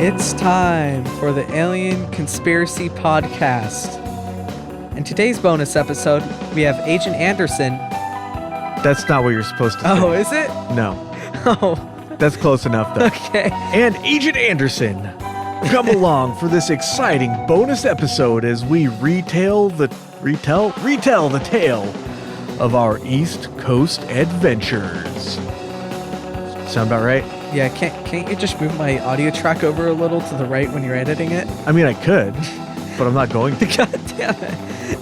It's time for the Alien Conspiracy Podcast. In today's bonus episode, we have Agent Anderson. That's not what you're supposed to say. Oh, is it? No. Oh, That's close enough, though. okay. And Agent Anderson, come along for this exciting bonus episode as we retell the tale of our East Coast adventures. Sound about right? Yeah, can't you just move my audio track over a little to the right when you're editing it? I mean, I could, but I'm not going to. God damn it.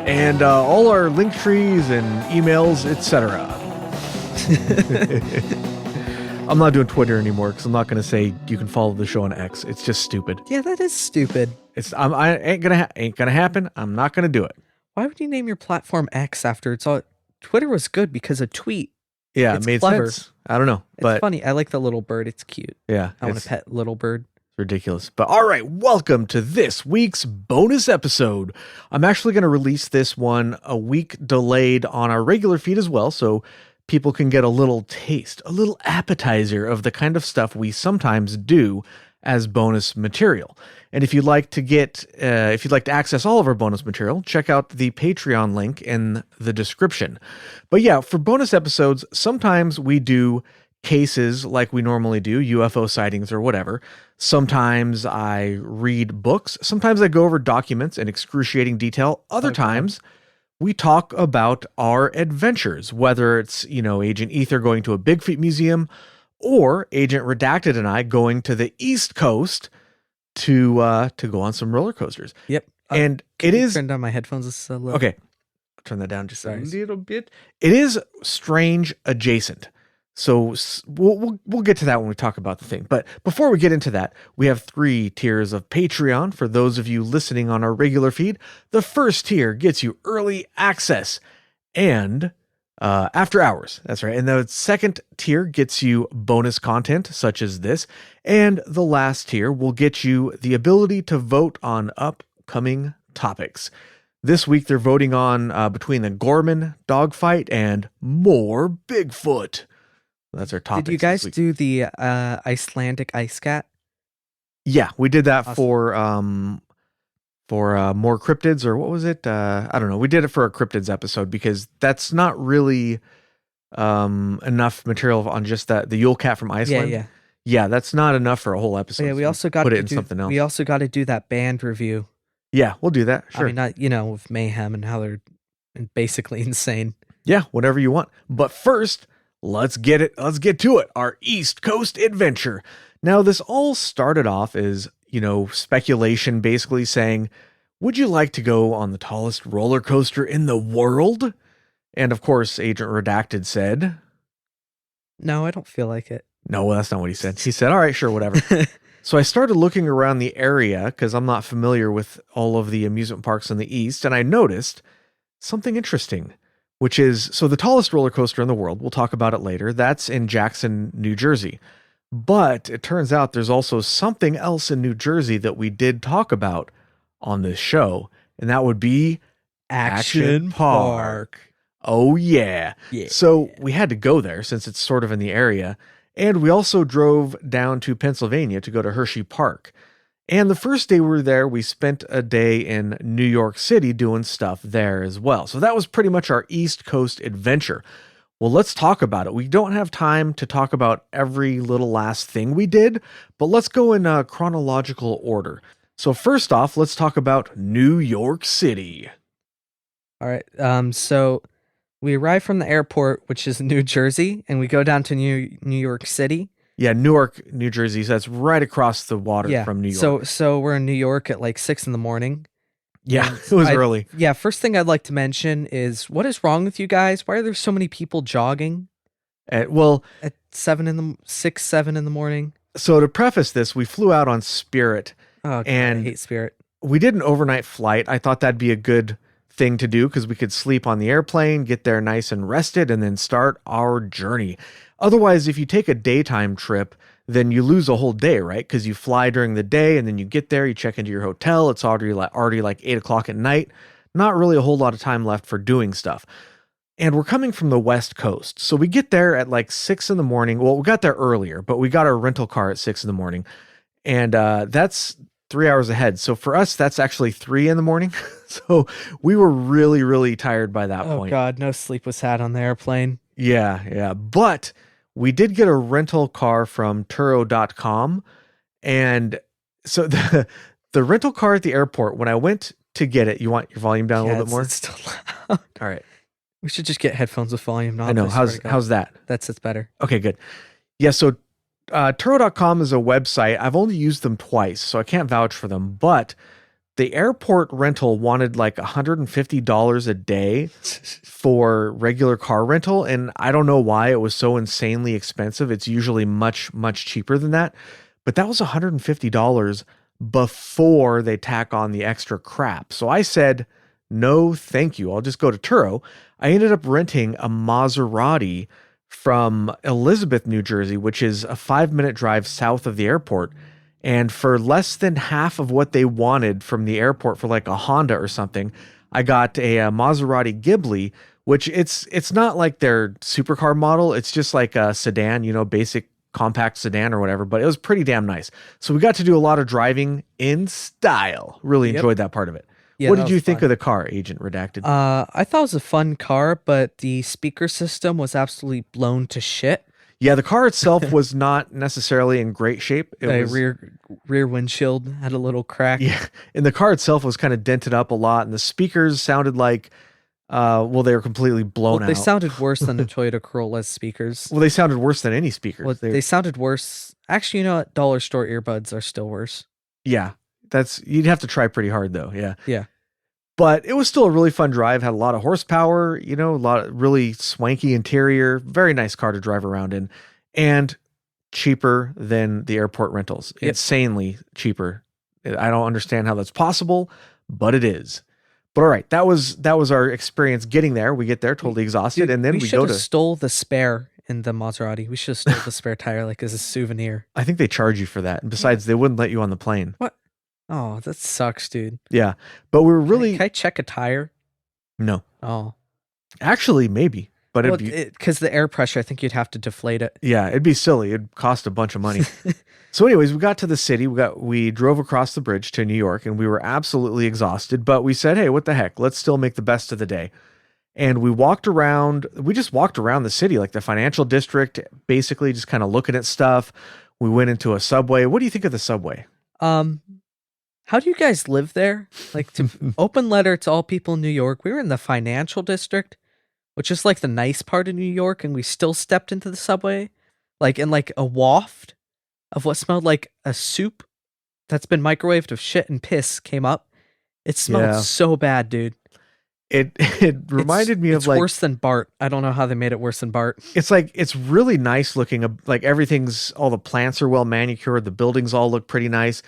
And all our link trees and emails, etc. I'm not doing Twitter anymore because I'm not going to say you can follow the show on X. It's just stupid. Yeah, that is stupid. I ain't gonna happen. I'm not gonna do it. Why would you name your platform X after it's all... Twitter was good because of tweet. Yeah, It's it made clever. sense. I don't know, It's but funny. I like the little bird. It's cute. yeah, I want it's to pet little bird. ridiculous. But all right, welcome to this week's bonus episode. I'm actually going to release this one a week delayed on our regular feed as well, so people can get a little taste, a little appetizer of the kind of stuff we sometimes do as bonus material. And if you'd like to access all of our bonus material, check out the Patreon link in the description. But yeah, for bonus episodes, sometimes we do cases like we normally do, UFO sightings or whatever. Sometimes I read books. Sometimes I go over documents in excruciating detail. Other times we talk about our adventures, whether it's, Agent Ether going to a Bigfoot museum or Agent Redacted and I going to the East Coast to go on some roller coasters. Yep. And Can it you is turn down my headphones a little. okay. I'll turn that down just a Sorry. little bit. It is strange adjacent. So we'll get to that when we talk about the thing. But before we get into that, we have 3 tiers of Patreon for those of you listening on our regular feed. The first tier gets you early access and after hours. That's right. And the second tier gets you bonus content such as this. And the last tier will get you the ability to vote on upcoming topics. This week they're voting on between the Gorman dogfight and more Bigfoot. That's our topic. Did you guys do the Icelandic ice cat? Yeah, we did that Awesome. for more cryptids, or what was it? I don't know. We did it for a cryptids episode because that's not really enough material on just that the Yule cat from Iceland. Yeah. Yeah, that's not enough for a whole episode. Yeah, we so also got put to it in do something else. We also got to do that band review. Yeah, we'll do that. Sure. I mean, not with Mayhem and how they're basically insane. Yeah, whatever you want. But first, let's get to it. Our East Coast adventure. Now, this all started off as, speculation, basically saying, would you like to go on the tallest roller coaster in the world? And of course, Agent Redacted said, No, I don't feel like it. no, that's not what he said. He said, all right, sure, whatever. So I started looking around the area because I'm not familiar with all of the amusement parks in the East. And I noticed something interesting, which is, so the tallest roller coaster in the world, we'll talk about it later. That's in Jackson, New Jersey. But it turns out there's also something else in New Jersey that we did talk about on this show. And that would be Action Park. Oh, yeah. Yeah. So we had to go there since it's sort of in the area. And we also drove down to Pennsylvania to go to Hershey Park. And the first day we were there, we spent a day in New York City doing stuff there as well. So that was pretty much our East Coast adventure. Well, let's talk about it. We don't have time to talk about every little last thing we did, but let's go in chronological order. So first off, let's talk about New York City. All right. So we arrive from the airport, which is New Jersey, and we go down to New York City. Yeah, Newark, New Jersey. So that's right across the water from New York. So we're in New York at like 6 a.m. Yeah, it was early. Yeah, first thing I'd like to mention is, what is wrong with you guys? Why are there so many people jogging Well, at 7 in the morning? so to preface this, we flew out on Spirit. Oh, God, And I hate Spirit. We did an overnight flight. I thought that'd be a good thing to do because we could sleep on the airplane, get there nice and rested, and then start our journey. Otherwise, if you take a daytime trip, then you lose a whole day, right? Because you fly during the day and then you get there, you check into your hotel. It's already like 8 o'clock at night. Not really a whole lot of time left for doing stuff. And we're coming from the West Coast. So we get there at like 6 in the morning. Well, we got there earlier, but we got our rental car at 6 in the morning. And that's 3 hours ahead. So for us, that's actually 3 in the morning. So we were really, really tired by that Oh point. God, no sleep was had on the airplane. Yeah. But we did get a rental car from Turo.com. And so the rental car at the airport, when I went to get it, you want your volume down a little bit more? It's still loud. All right. We should just get headphones with volume knobs. I know. swear to God. How's that? It's better. Okay, good. Yeah, so Turo.com is a website. I've only used them twice, so I can't vouch for them. But the airport rental wanted like $150 a day for regular car rental. And I don't know why it was so insanely expensive. It's usually much, much cheaper than that. But that was $150 before they tack on the extra crap. So I said, no, thank you. I'll just go to Turo. I ended up renting a Maserati from Elizabeth, New Jersey, which is a 5-minute drive south of the airport. And for less than half of what they wanted from the airport for like a Honda or something, I got a Maserati Ghibli, which it's not like their supercar model. It's just like a sedan, basic compact sedan or whatever, but it was pretty damn nice. So we got to do a lot of driving in style. Really enjoyed that part of it. Yeah, what that did you was think fun. of the car, Agent Redacted? I thought it was a fun car, but the speaker system was absolutely blown to shit. Yeah, the car itself was not necessarily in great shape. It The was, rear windshield had a little crack. yeah, and the car itself was kind of dented up a lot, and the speakers sounded like, they were completely blown Well, they out. sounded worse than the Toyota Corolla's speakers. Well, they sounded worse than any speakers. Well, they sounded worse. Actually, what? Dollar store earbuds are still worse. Yeah, you'd have to try pretty hard though. Yeah. Yeah. But it was still a really fun drive, had a lot of horsepower, a lot of really swanky interior, very nice car to drive around in, and cheaper than the airport rentals. Yep. Insanely cheaper. I don't understand how that's possible, but it is. But all right, that was our experience getting there. We get there totally exhausted, Dude, and then we should go have to stole the spare in the Maserati. We should have stole the spare tire like as a souvenir. I think they charge you for that. And besides, they wouldn't let you on the plane. What? Oh, that sucks, dude. Yeah. But we were really Can I check a tire? no. Oh, Actually, maybe. But well, it'd be because the air pressure, I think you'd have to deflate it. yeah, it'd be silly. It'd cost a bunch of money. So anyways, we got to the city. We drove across the bridge to New York, and we were absolutely exhausted, but we said, "Hey, what the heck? Let's still make the best of the day." And we just walked around the city, like the financial district, basically just kind of looking at stuff. We went into a subway. What do you think of the subway? How do you guys live there? Like, to open letter to all people in New York. We were in the financial district, which is like the nice part of New York, and we still stepped into the subway, like in like a waft of what smelled like a soup that's been microwaved of shit and piss came up. It smelled Yeah. so bad, dude. It reminded me of it's like worse than Bart. I don't know how they made it worse than Bart. it's like it's really nice looking. Like all the plants are well manicured. The buildings all look pretty nice.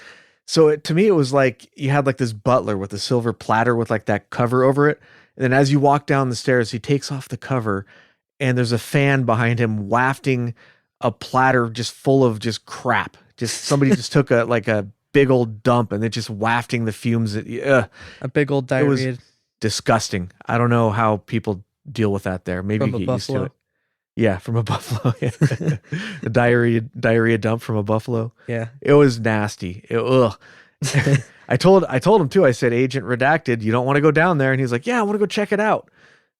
So to me, it was like you had like this butler with a silver platter with like that cover over it. And then as you walk down the stairs, he takes off the cover and there's a fan behind him wafting a platter just full of just crap. Just somebody just took a big old dump and they're just wafting the fumes. A big old It was diarrhea. disgusting. I don't know how people deal with that there. Maybe From you a get used to buffalo. it. Yeah, from a buffalo. A diarrhea dump from a buffalo. Yeah. It was nasty. Ugh. I told him too. I said, Agent Redacted, you don't want to go down there. And he's like, yeah, I want to go check it out.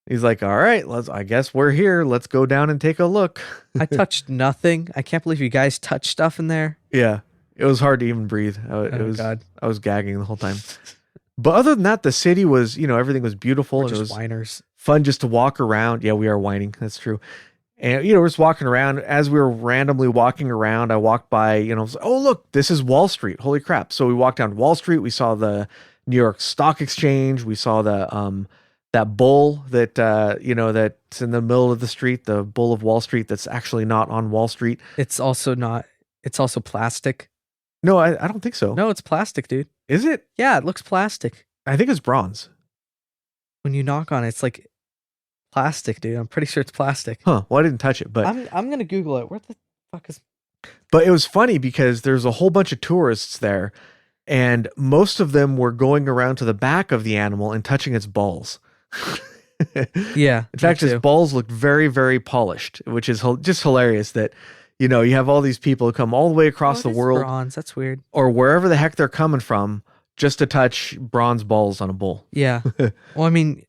He's like, all right, I guess we're here. Let's go down and take a look. I touched nothing. I can't believe you guys touched stuff in there. Yeah. It was hard to even breathe. God. I was gagging the whole time. But other than that, the city was, everything was beautiful. We're And it just was whiners. fun just to walk around. Yeah, we are whining. That's true. And, we're just walking around. As we were randomly walking around, I walked by, oh, look, this is Wall Street. Holy crap. So we walked down Wall Street. We saw the New York Stock Exchange. We saw the, that bull that, that's in the middle of the street, the bull of Wall Street that's actually not on Wall Street. It's also plastic. No, I don't think so. No, it's plastic, dude. Is it? Yeah, it looks plastic. I think it's bronze. When you knock on it, it's like plastic, dude. I'm pretty sure it's plastic. Huh. Well, I didn't touch it, but I'm gonna Google it. Where the fuck is? But it was funny because there's a whole bunch of tourists there, and most of them were going around to the back of the animal and touching its balls. Yeah. In fact, me his too. balls looked very, very polished, which is just hilarious that, you have all these people who come all the way Oh, across it the is world bronze. That's weird. or wherever the heck they're coming from just to touch bronze balls on a bull. Yeah. Well, I mean,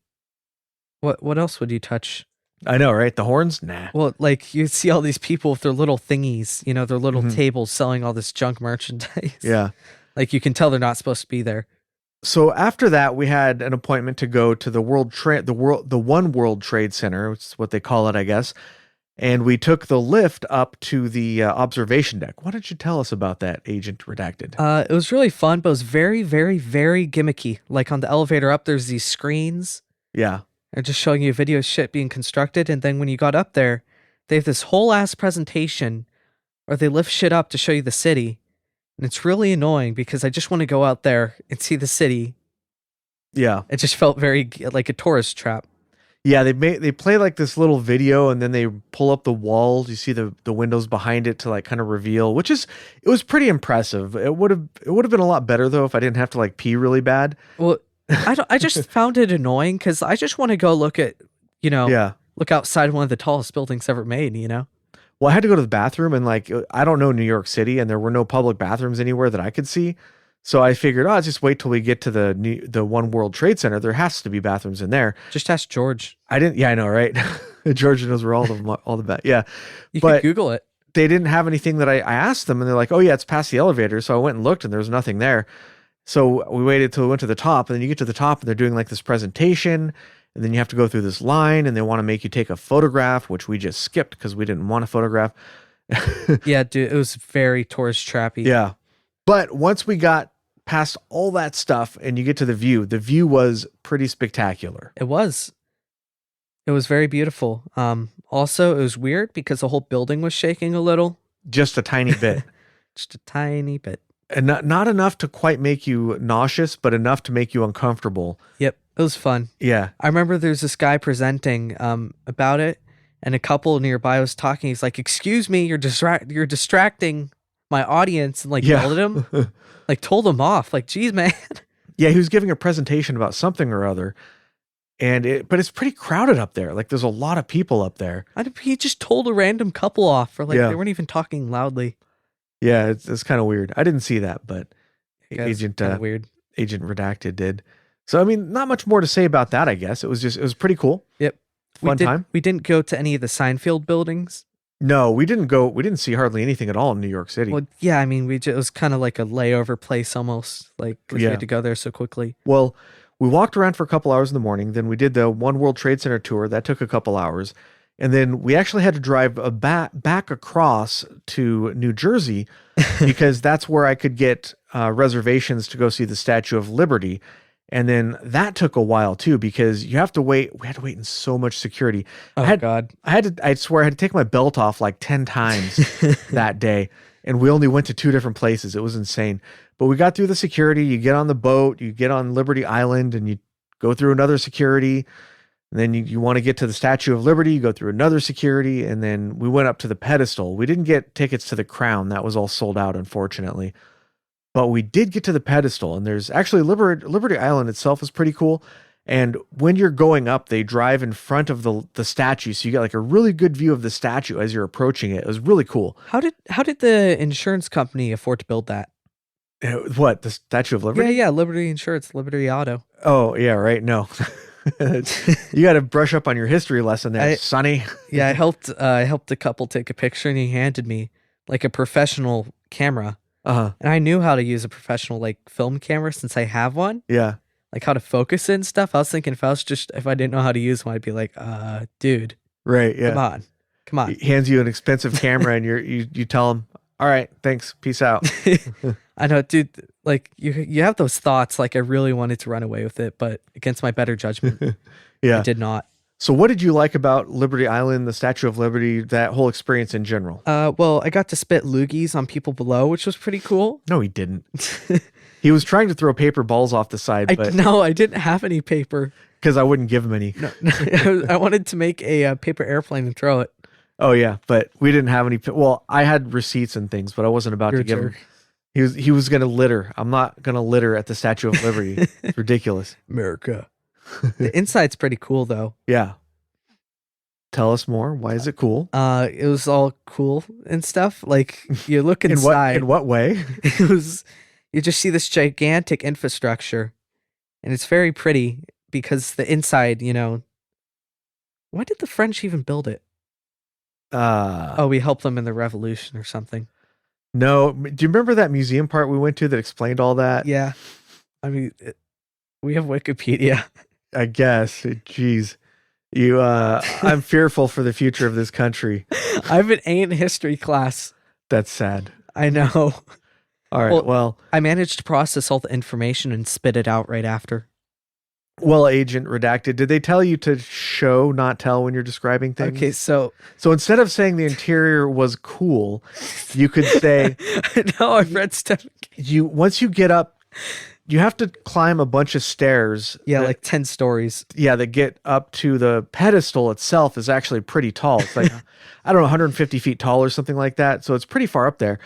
what else would you touch? I know, right? The horns? Nah. Well, like you see all these people with their little thingies, their little Mhm. tables selling all this junk merchandise. Yeah. Like you can tell they're not supposed to be there. So after that, we had an appointment to go to the One World Trade Center, which is what they call it, I guess. And we took the lift up to the observation deck. Why don't you tell us about that, Agent Redacted? It was really fun, but it was very, very, very gimmicky. Like on the elevator up, there's these screens. Yeah. They're just showing you a video of shit being constructed, and then when you got up there, they have this whole ass presentation, or they lift shit up to show you the city, and it's really annoying because I just want to go out there and see the city. Yeah. It just felt very like a tourist trap. Yeah, they play like this little video and then they pull up the walls. You see the windows behind it to like kind of reveal, it was pretty impressive. It would have been a lot better though if I didn't have to like pee really bad. Well, I just found it annoying because I just want to go look at Yeah. look outside one of the tallest buildings ever made. Well, I had to go to the bathroom and like I don't know New York City and there were no public bathrooms anywhere that I could see. So I figured, I'll just wait till we get to the One World Trade Center. There has to be bathrooms in there. Just ask George. Yeah, I know, right? George knows where all the yeah. You But could Google it. they didn't have anything that I asked them and they're like, oh yeah, it's past the elevator. So I went and looked and there was nothing there. So we waited till we went to the top and then you get to the top and they're doing like this presentation and then you have to go through this line and they want to make you take a photograph, which we just skipped because we didn't want a photograph. Yeah, dude, it was very tourist trappy. Yeah. But once we got past all that stuff and you get to the view was pretty spectacular. It was. It was very beautiful. Also, it was weird because the whole building was shaking a little. Just a tiny bit. Just a tiny bit. And not enough to quite make you nauseous, but enough to make you uncomfortable. Yep, it was fun. Yeah. I remember there's this guy presenting about it, and a couple nearby was talking. He's like, "Excuse me, you're distracting my audience," and like yelled at him, like told him off. Like, geez, man. Yeah, he was giving a presentation about something or other, but it's pretty crowded up there. Like, there's a lot of people up there. He just told a random couple off, or like Yeah. they weren't even talking loudly. Yeah, it's kind of weird. I didn't see that, but Yeah, it's Agent kinda weird. Agent Redacted did. So I mean, not much more to say about that. I guess it was pretty cool. Yep. Fun time. We didn't go to any of the Seinfeld buildings. No, we didn't go. We didn't see hardly anything at all in New York City. Well, yeah, I mean, it was kind of like a layover place almost, like 'cause we Yeah. had to go there so quickly. Well, we walked around for a couple hours in the morning. Then we did the One World Trade Center tour. That took a couple hours. And then we actually had to drive back across to New Jersey because that's where I could get reservations to go see the Statue of Liberty. And then that took a while too because you have to wait. We had to wait in so much security. Oh, God. I swear I had to take my belt off like 10 times that day. And we only went to 2 different places. It was insane. But we got through the security. You get on the boat, you get on Liberty Island, and you go through another security. And then you want to get to the Statue of Liberty, you go through another security. And then we went up to the pedestal. We didn't get tickets to the crown. That was all sold out, unfortunately. But we did get to the pedestal. And there's actually Liberty Island itself is pretty cool. And when you're going up, they drive in front of the statue. So you get like a really good view of the statue as you're approaching it. It was really cool. How did the insurance company afford to build that? What? The Statue of Liberty? Yeah, Liberty Insurance, Liberty Auto. Oh, yeah, right. No. You got to brush up on your history lesson there, Sonny. Yeah, I helped a couple take a picture, and he handed me like a professional camera. Uh-huh. And I knew how to use a professional like film camera since I have one. Yeah. Like how to focus it and stuff. I was thinking if I didn't know how to use one, I'd be like, dude, Right. Yeah. come on. He hands you an expensive camera and you tell him, all right, thanks. Peace out. I know, dude, like you have those thoughts. Like I really wanted to run away with it, but against my better judgment, Yeah. I did not. So what did you like about Liberty Island, the Statue of Liberty, that whole experience in general? Well, I got to spit loogies on people below, which was pretty cool. No, he didn't. He was trying to throw paper balls off the side, but I didn't have any paper. because I wouldn't give him any. No, I wanted to make a paper airplane and throw it. Oh yeah, but we didn't have any. Well, I had receipts and things, but I wasn't about You're to a give him. jerk. He was going to litter. I'm not going to litter at the Statue of Liberty. It's ridiculous. America. The inside's pretty cool though. Yeah. Tell us more. Why is it cool? It was all cool and stuff. Like you look In inside, what way? it was you just see this gigantic infrastructure, and it's very pretty because the inside, why did the French even build it? Oh, we helped them in the revolution or something. No. Do you remember that museum part we went to that explained all that? Yeah. I mean, we have Wikipedia. I guess. Jeez. I'm fearful for the future of this country. I have an A in history class. That's sad. I know. All right. Well, I managed to process all the information and spit it out right after. Agent Redacted, did they tell you to show, not tell when you're describing things? Okay, so instead of saying the interior was cool, you could say no, I've read stuff. Once you get up, you have to climb a bunch of stairs. Yeah, like 10 stories. Yeah, that get up to the pedestal itself is actually pretty tall. It's like, I don't know, 150 feet tall or something like that. So it's pretty far up there.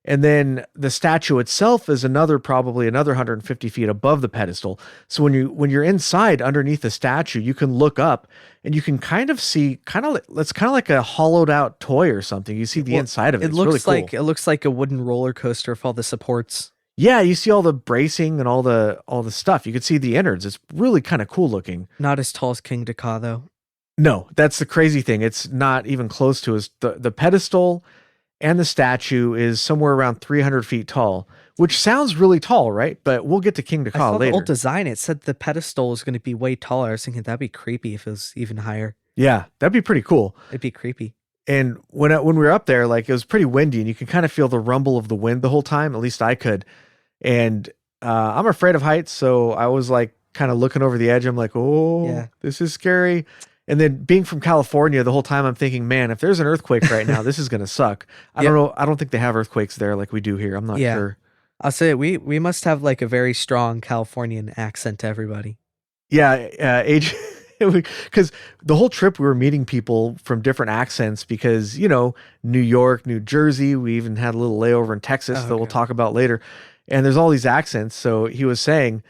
And then the statue itself is probably another 150 feet above the pedestal. So when you're inside underneath the statue, you can look up and you can kind of see it's kind of like a hollowed out toy or something. You see the inside of it. It looks really cool. It looks like a wooden roller coaster with all the supports. Yeah, you see all the bracing and all the stuff. You can see the innards. It's really kind of cool looking. Not as tall as King Dakar though. No, that's the crazy thing. It's not even close to as the pedestal and the statue is somewhere around 300 feet tall, which sounds really tall, right? But we'll get to King Dakar later. The old design, it said the pedestal was going to be way taller. I was thinking that'd be creepy if it was even higher. Yeah, that'd be pretty cool. It'd be creepy. And when we were up there, like it was pretty windy and you can kind of feel the rumble of the wind the whole time. At least I could. And I'm afraid of heights. So I was like kind of looking over the edge. I'm like, oh, yeah, this is scary. And then being from California the whole time, I'm thinking, man, if there's an earthquake right now, this is going to suck. I don't know. I don't think they have earthquakes there like we do here. I'm not sure. I'll say we must have like a very strong Californian accent to everybody. Yeah. Because the whole trip we were meeting people from different accents because, New York, New Jersey, we even had a little layover in Texas that we'll talk about later. And there's all these accents. So he was saying,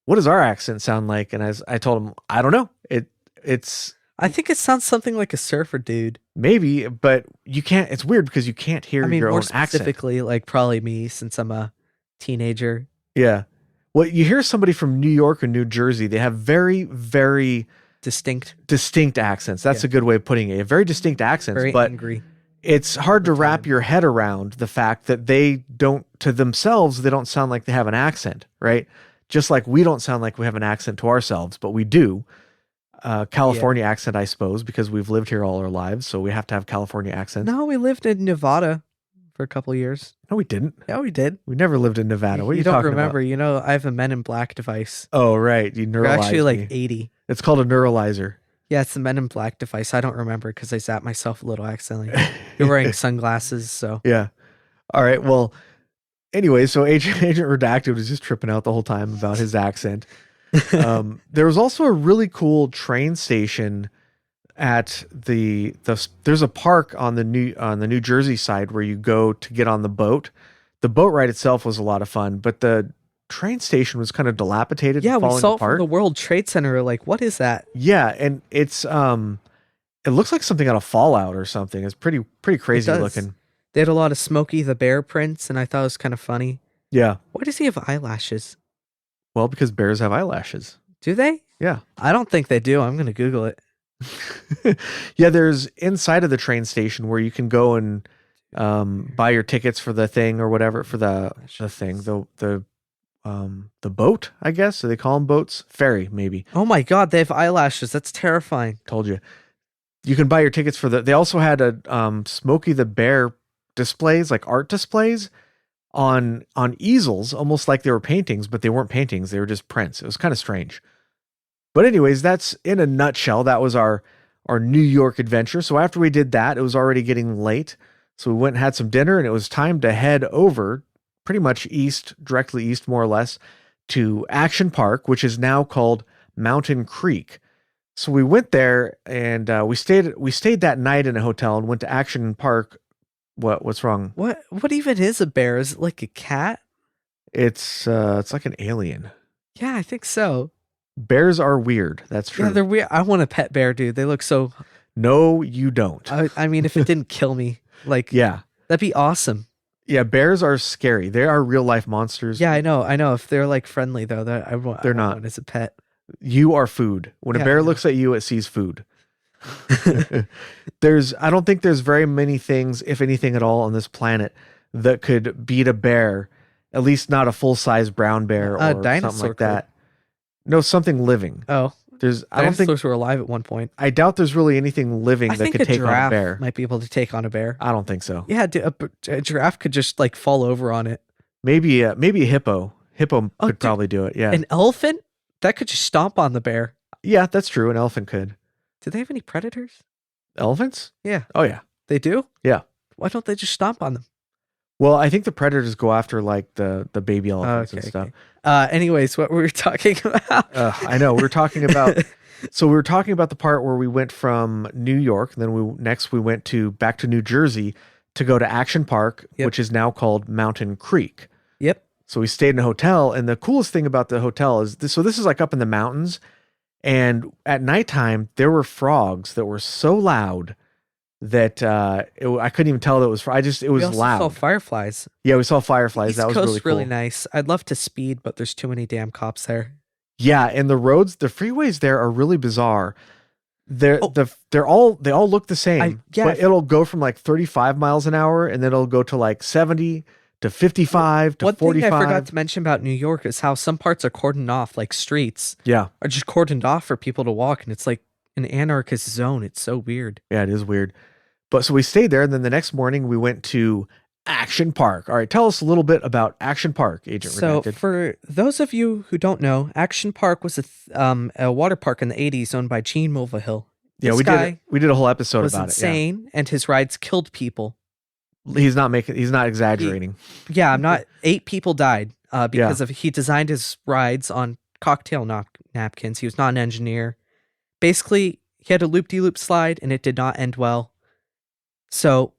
what does our accent sound like? And I told him, I don't know. I think it sounds something like a surfer dude. Maybe, but you can't. It's weird because you can't hear your own accent. Specifically, like probably me since I'm a teenager. Yeah. Well, you hear somebody from New York or New Jersey, they have very, very distinct accents. That's a good way of putting it. Very distinct accents, very but angry. It's hard to wrap your head around the fact that they don't sound like they have an accent, right? Just like we don't sound like we have an accent to ourselves, but we do. California accent, I suppose, because we've lived here all our lives, so we have to have California accents. No, we lived in Nevada for a couple of years. No, we didn't. Yeah, we did. We never lived in Nevada. What are you talking about? You don't remember. I have a Men in Black device. Oh, right. You neuralized. You're actually like me. 80. It's called a neuralizer. Yeah, it's the Men in Black device. I don't remember because I zapped myself a little accidentally. You're wearing sunglasses, so. Yeah. All right. Well, anyway, so Agent Redacted was just tripping out the whole time about his accent. There was also a really cool train station at there's a park on the New Jersey side where you go to get on the boat. The boat ride itself was a lot of fun, but the train station was kind of dilapidated. Yeah, and we saw apart. It from the World Trade Center. Like, what is that? Yeah, and it's it looks like something out of Fallout or something. It's pretty crazy looking. They had a lot of Smokey the Bear prints, and I thought it was kind of funny. Yeah. Why does he have eyelashes? Well, because bears have eyelashes. Do they? Yeah. I don't think they do. I'm going to Google it. Yeah, there's inside of the train station where you can go and buy your tickets for the thing or whatever for the thing, the boat, I guess. So they call them boats, ferry maybe. Oh my God, they have eyelashes. That's terrifying. Told you. You can buy your tickets for they also had a Smokey the Bear displays, like art displays on easels, almost like they were paintings, but they weren't paintings. They were just prints. It was kind of strange. But anyways, that's in a nutshell. That was our New York adventure. So after we did that, it was already getting late. So we went and had some dinner, and it was time to head over pretty much directly east, more or less, to Action Park, which is now called Mountain Creek. So we went there and we stayed that night in a hotel and went to Action Park. What's wrong? What even is a bear? Is it like a cat? It's like an alien. Yeah, I think so. Bears are weird. That's true. Yeah, they're weird. I want a pet bear, dude. They look so. No, you don't. I mean, if it didn't kill me, like, Yeah. that'd be awesome. Yeah, bears are scary. They are real life monsters. Yeah, I know. I know. If they're like friendly though, that They're I want not. one as a pet. You are food. When a Yeah, I bear know. looks at you, it sees food. I don't think there's very many things, if anything at all, on this planet that could beat a bear. At least not a full-size brown bear or something Dinosaur like that. No, something living. Oh, I don't think dinosaurs were alive at one point. I doubt there's really anything living I that think could a take on a giraffe bear. might be able to take on a bear. I don't think so. Yeah, a giraffe could just like fall over on it. Maybe a hippo. Hippo Oh, could dude, probably do it. Yeah. An elephant that could just stomp on the bear. Yeah, that's true. An elephant could. Do they have any predators? Elephants? Yeah, Oh yeah. they do. Yeah. Why don't they just stomp on them? Well, I think the predators go after like the baby elephants and stuff. Anyways, what were we talking about? I know. We were talking about the part where we went from New York, and then we went back to New Jersey to go to Action Park, Yep. which is now called Mountain Creek. Yep. So we stayed in a hotel, and the coolest thing about the hotel is this is like up in the mountains, and at nighttime there were frogs that were so loud that I couldn't even tell that it was. It was We also loud. saw fireflies. Yeah, we saw fireflies. East That was Coast's really cool. really nice. I'd love to speed, but there's too many damn cops there. Yeah, and the roads, the freeways there are really bizarre. They all look the same. yeah, but it'll go from like 35 miles an hour, and then it'll go to like 70 to 55 to One 45. thing I forgot to mention about New York is how some parts are cordoned off, like streets Yeah, are just cordoned off for people to walk, and it's like an anarchist zone. It's so weird. yeah, it is weird. But so we stayed there, and then the next morning we went to Action Park. All right, tell us a little bit about Action Park, Agent So, Redacted. for those of you who don't know, Action Park was a water park in the 80s owned by Gene Mulvihill. Yeah, This we guy did a whole episode was about insane, and his rides killed people. it. Yeah. He's not exaggerating. Yeah, I'm not. 8 people died because he designed his rides on cocktail napkins. He was not an engineer. Basically, he had a loop-de-loop slide, and it did not end well. So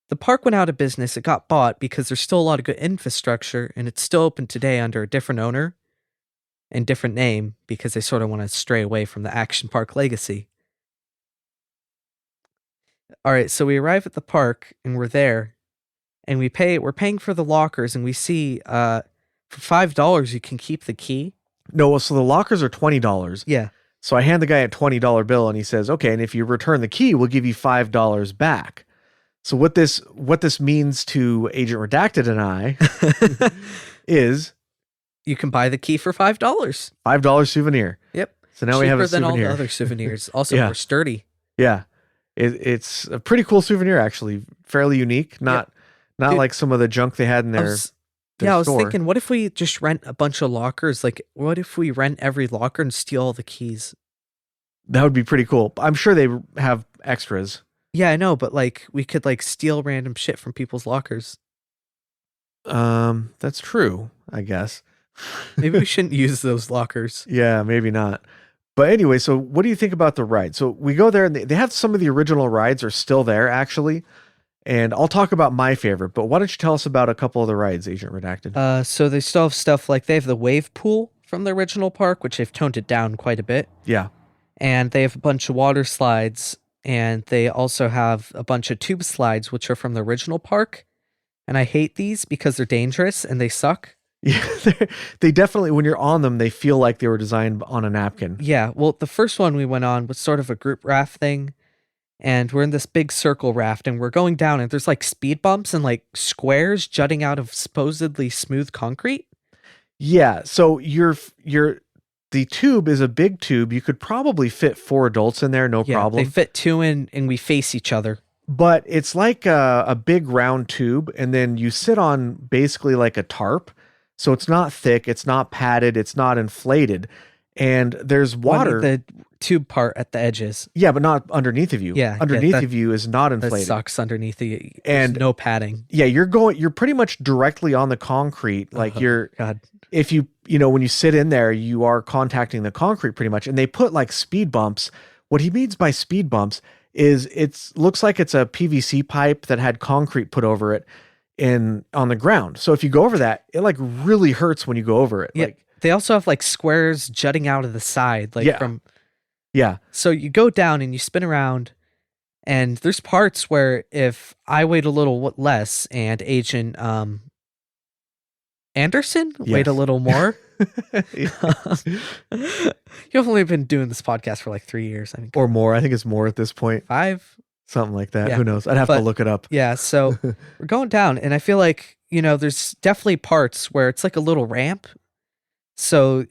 the park went out of business. It got bought because there's still a lot of good infrastructure, and it's still open today under a different owner and different name because they sort of want to stray away from the Action Park legacy. All right, so we arrive at the park, and we're there, and we're paying for the lockers, and we see for $5 you can keep the key. No, so the lockers are $20. Yeah. So I hand the guy a $20 bill, and he says, "Okay, and if you return the key, we'll give you $5 back." So what this means to Agent Redacted and I is You can buy the key for $5. $5 souvenir. Yep. So now we have a Cheaper than all the souvenir. other souvenirs. Also, Yeah. more sturdy. Yeah, it's a pretty cool souvenir, actually. Fairly unique. Not Dude, like some of the junk they had in I their was store. thinking, what if we just rent a bunch of lockers? Like, what if we rent every locker and steal all the keys? That would be pretty cool. I'm sure they have extras. Yeah, I know, but like, we could like steal random shit from people's lockers. That's true, I guess. Maybe we shouldn't use those lockers. Yeah, maybe not. But anyway, so what do you think about the ride? So we go there, and they have some of the original rides are still there, actually. And I'll talk about my favorite, but why don't you tell us about a couple of the rides, Agent Redacted? So they still have stuff like they have the wave pool from the original park, which they've toned it down quite a bit. Yeah. And they have a bunch of water slides, and they also have a bunch of tube slides, which are from the original park. And I hate these because they're dangerous and they suck. Yeah, they definitely, when you're on them, they feel like they were designed on a napkin. Yeah, well, the first one we went on was sort of a group raft thing, and we're in this big circle raft, and we're going down, and there's like speed bumps and like squares jutting out of supposedly smooth concrete. Yeah, so the tube is a big tube. You could probably fit 4 adults in there, no Yeah, problem. they fit 2 in, and we face each other. But it's like a big round tube, and then you sit on basically like a tarp. So it's not thick, it's not padded, it's not inflated, and there's water. The tube part at the edges. Yeah, but not underneath of you. Yeah, underneath that- of you is not That inflated. sucks underneath the And- no padding. Yeah, you're pretty much directly on the concrete. Like God. if when you sit in there, you are contacting the concrete pretty much. And they put like speed bumps. What he means by speed bumps is looks like it's a PVC pipe that had concrete put over it on the ground. So if you go over that, it like really hurts when you go over it. Yeah, Like they also have like squares jutting out of the side, like Yeah. from. Yeah. So you go down and you spin around, and there's parts where if I wait a little less and Agent Anderson wait a Yes. little more. Yes. You've only been doing this podcast for like 3 years, I think. Or more. I think it's more at this point. 5. Something like that. Yeah. Who knows? I'd have to But- look it up. Yeah, so we're going down, and I feel like, there's definitely parts where it's like a little ramp. So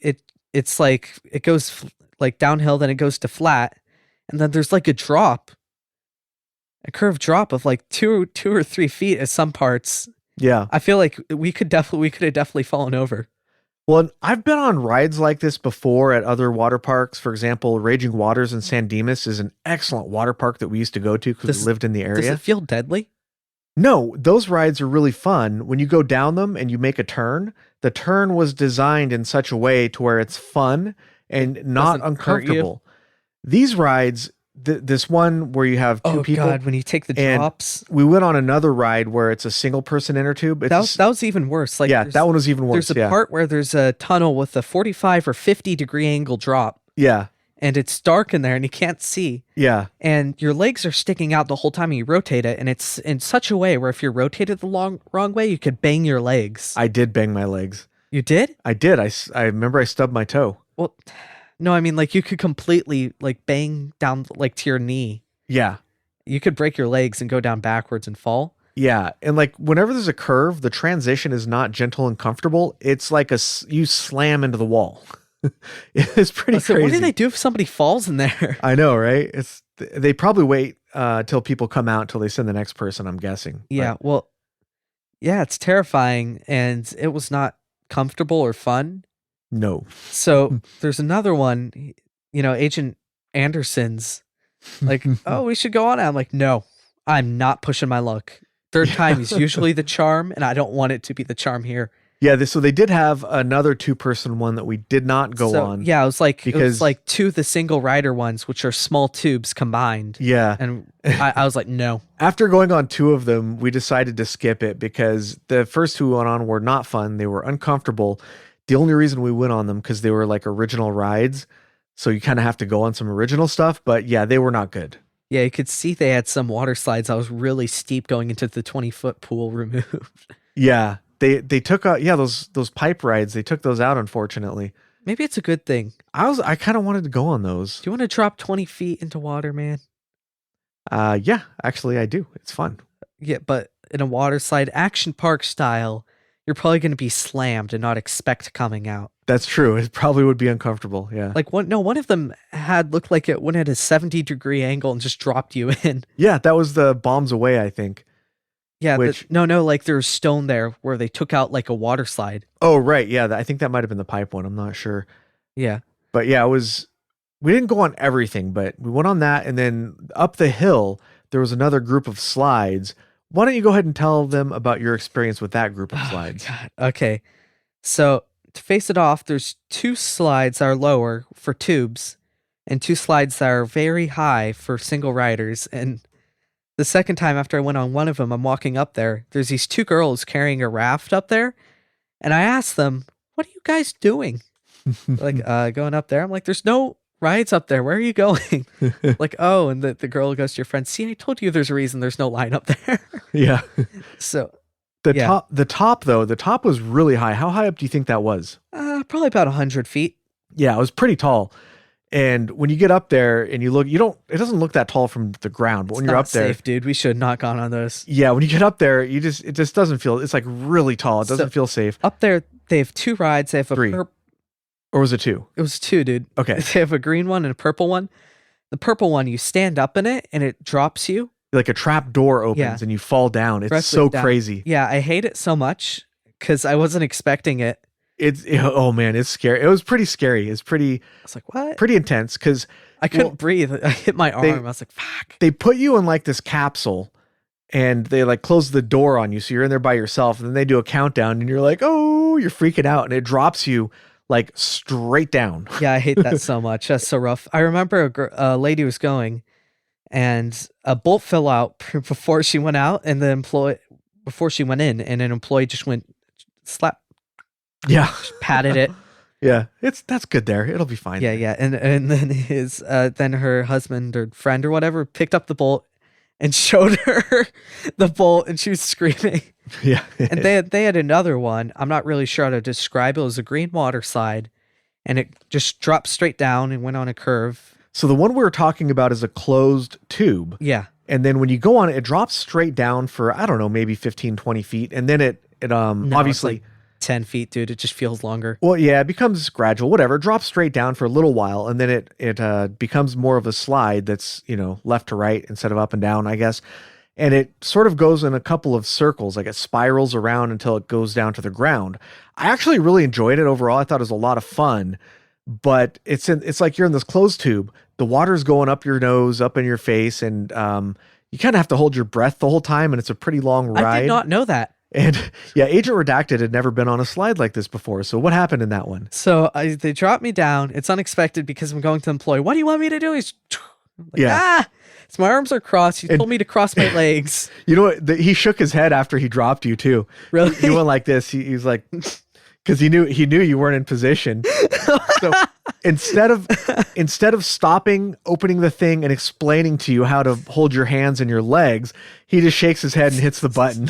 it's like it goes like downhill, then it goes to flat, and then there's like a curved drop of like 2 or 3 feet at some parts. Yeah. I feel like we could have definitely fallen over. Well, I've been on rides like this before at other water parks. For example, Raging Waters in San Dimas is an excellent water park that we used to go to because Does- we lived in the Does area. it feel deadly? No, those rides are really fun. When you go down them and you make a turn, the turn was designed in such a way to where it's fun and not Doesn't hurt you? uncomfortable. These rides, this one where you have two Oh people, God, when you take the and drops, we went on another ride where it's a single person inner tube. It's that was even worse. Like yeah, there's- that one was even worse. There's a Yeah, part where there's a tunnel with a 45 or 50 degree angle drop, yeah, and it's dark in there and you can't see, yeah. and your legs are sticking out the whole time you rotate it, and it's in such a way where if you're rotated the wrong way, you could bang your legs. I did bang my legs. You did? I did. I remember I stubbed my toe. Well, no, I mean like you could completely like bang down like to your knee. Yeah. You could break your legs and go down backwards and fall. Yeah, and like whenever there's a curve, the transition is not gentle and comfortable. It's like you slam into the wall. It's pretty So crazy. what do they do if somebody falls in there? I know, right? They probably wait till people come out till they send the next person. I'm guessing. But Yeah, well, yeah, it's terrifying, and it was not comfortable or fun. no. So there's another one, Agent Anderson's like, oh, we should go on it. I'm like, no, I'm not pushing my luck. Third time is usually the charm, and I don't want it to be the charm here. Yeah. So they did have another 2-person one that we did not go So, on. Yeah, it was because- like 2 the single rider ones, which are small tubes combined. Yeah. And I was like, no. After going on 2 of them, we decided to skip it because the first 2 we went on were not fun. They were uncomfortable. The only reason we went on them because they were like original rides. So you kind of have to go on some original stuff. But yeah, they were not good. Yeah, you could see they had some water slides. I was really steep going into the 20-foot pool removed. Yeah. They took out those pipe rides. They took those out, unfortunately. Maybe it's a good thing. I kind of wanted to go on those. Do you want to drop 20 feet into water, man? Yeah, actually I do. It's fun. Yeah, but in a water slide, action park style, you're probably going to be slammed and not expect coming out. That's true. It probably would be uncomfortable. Yeah. Like one of them looked like it went at a 70-degree angle and just dropped you in. Yeah, that was the Bombs Away, I think. Yeah, Which- no, like there's stone there where they took out like a water slide. Oh, right. Yeah, I think that might have been the pipe one. I'm not sure. Yeah. But yeah, we didn't go on everything, but we went on that, and then up the hill there was another group of slides. Why don't you go ahead and tell them about your experience with that group of slides? God. Okay. So to face it off, there's 2 slides that are lower for tubes and 2 slides that are very high for single riders. And the second time after I went on one of them, I'm walking up there. There's these 2 girls carrying a raft up there. And I asked them, what are you guys doing? Like, going up there. I'm like, there's no rides up there. Where are you going? Like, oh, and the girl goes to your friend, see, I told you there's a reason there's no line up there. Yeah. So The Yeah. top was really high. How high up do you think that was? probably about 100 feet. Yeah, it was pretty tall. And when you get up there and you look, it doesn't look that tall from the ground, but when It's you're not up there, safe, dude. We should have not gone on those. yeah, when you get up there, it just doesn't feel, it's like really tall. It doesn't So- feel safe. Up there, they have 2 rides. They have a 3. Or was it 2? it was 2, dude. Okay. They have a green one and a purple one. The purple one, you stand up in it and it drops you. Like a trap door opens Yeah. and you fall down. It's Directly so down. crazy. Yeah, I hate it so much because I wasn't expecting it. Oh man, it's scary. It was pretty scary. It's pretty I was like, what? intense because I couldn't well, breathe. I hit my arm. they- I was like, fuck. they put you in like this capsule and they like close the door on you. So you're in there by yourself and then they do a countdown and you're like, oh, you're freaking out. And it drops you like straight down. Yeah, I hate that so much. That's so rough. I remember a lady was going and a bolt fell out before she went out, and before she went in, and an employee just went slap, Yeah. patted it. Yeah, that's good there. It'll be fine. Yeah, yeah. And then then her husband or friend or whatever picked up the bolt and showed her the bolt, and she was screaming. Yeah. And they had another one. I'm not really sure how to describe it. It was a green water slide, and it just dropped straight down and went on a curve. So the one we were talking about is a closed tube. Yeah. And then when you go on it, it drops straight down for, I don't know, maybe 15, 20 feet. And then it No, it's obviously, like 10 feet, dude. It just feels longer. well, yeah, it becomes gradual, whatever. It drops straight down for a little while. And then it becomes more of a slide that's, left to right instead of up and down, I guess. And it sort of goes in a couple of circles, like it spirals around until it goes down to the ground. I actually really enjoyed it overall. I thought it was a lot of fun, but it's like you're in this closed tube. The water's going up your nose, up in your face, and you kind of have to hold your breath the whole time, and it's a pretty long ride. I did not know that. And yeah, Agent Redacted had never been on a slide like this before. So what happened in that one? So they dropped me down. It's unexpected because I'm going to employ. What do you want me to do? He's like, ah. So my arms are crossed. He told me to cross my legs. You know what? He shook his head after he dropped you too. Really? He went like this. He's like, because he knew you weren't in position. So instead of stopping, opening the thing, and explaining to you how to hold your hands and your legs, he just shakes his head and hits the button.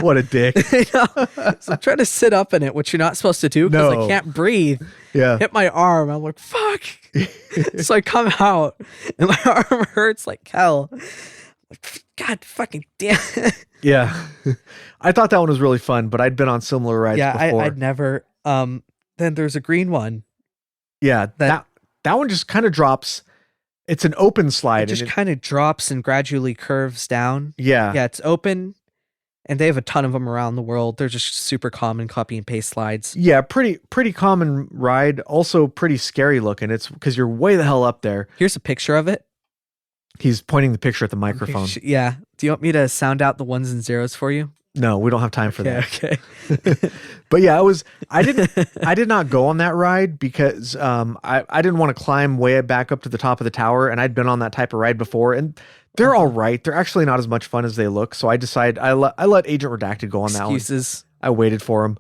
What a dick. So I'm trying to sit up in it, which you're not supposed to do because I can't breathe. Yeah. Hit my arm. I'm like, fuck. So I come out and my arm hurts like hell. Like, God fucking damn it. Yeah. I thought that one was really fun, but I'd been on similar rides before. I'd never. Then there's a green one. Yeah. That one just kind of drops. It's an open slide. It just kind of drops and gradually curves down. Yeah. Yeah, it's open, and they have a ton of them around the world. They're just super common copy and paste slides. Yeah, pretty common ride. Also pretty scary looking. It's because you're way the hell up there. Here's a picture of it. He's pointing the picture at the microphone. Yeah. Do you want me to sound out the ones and zeros for you? No, we don't have time for that. Okay. But yeah, I did not go on that ride because I didn't want to climb way back up to the top of the tower, and I'd been on that type of ride before, and they're all right. They're actually not as much fun as they look. So I decided I let Agent Redacted go on that one. Excuses. I waited for him.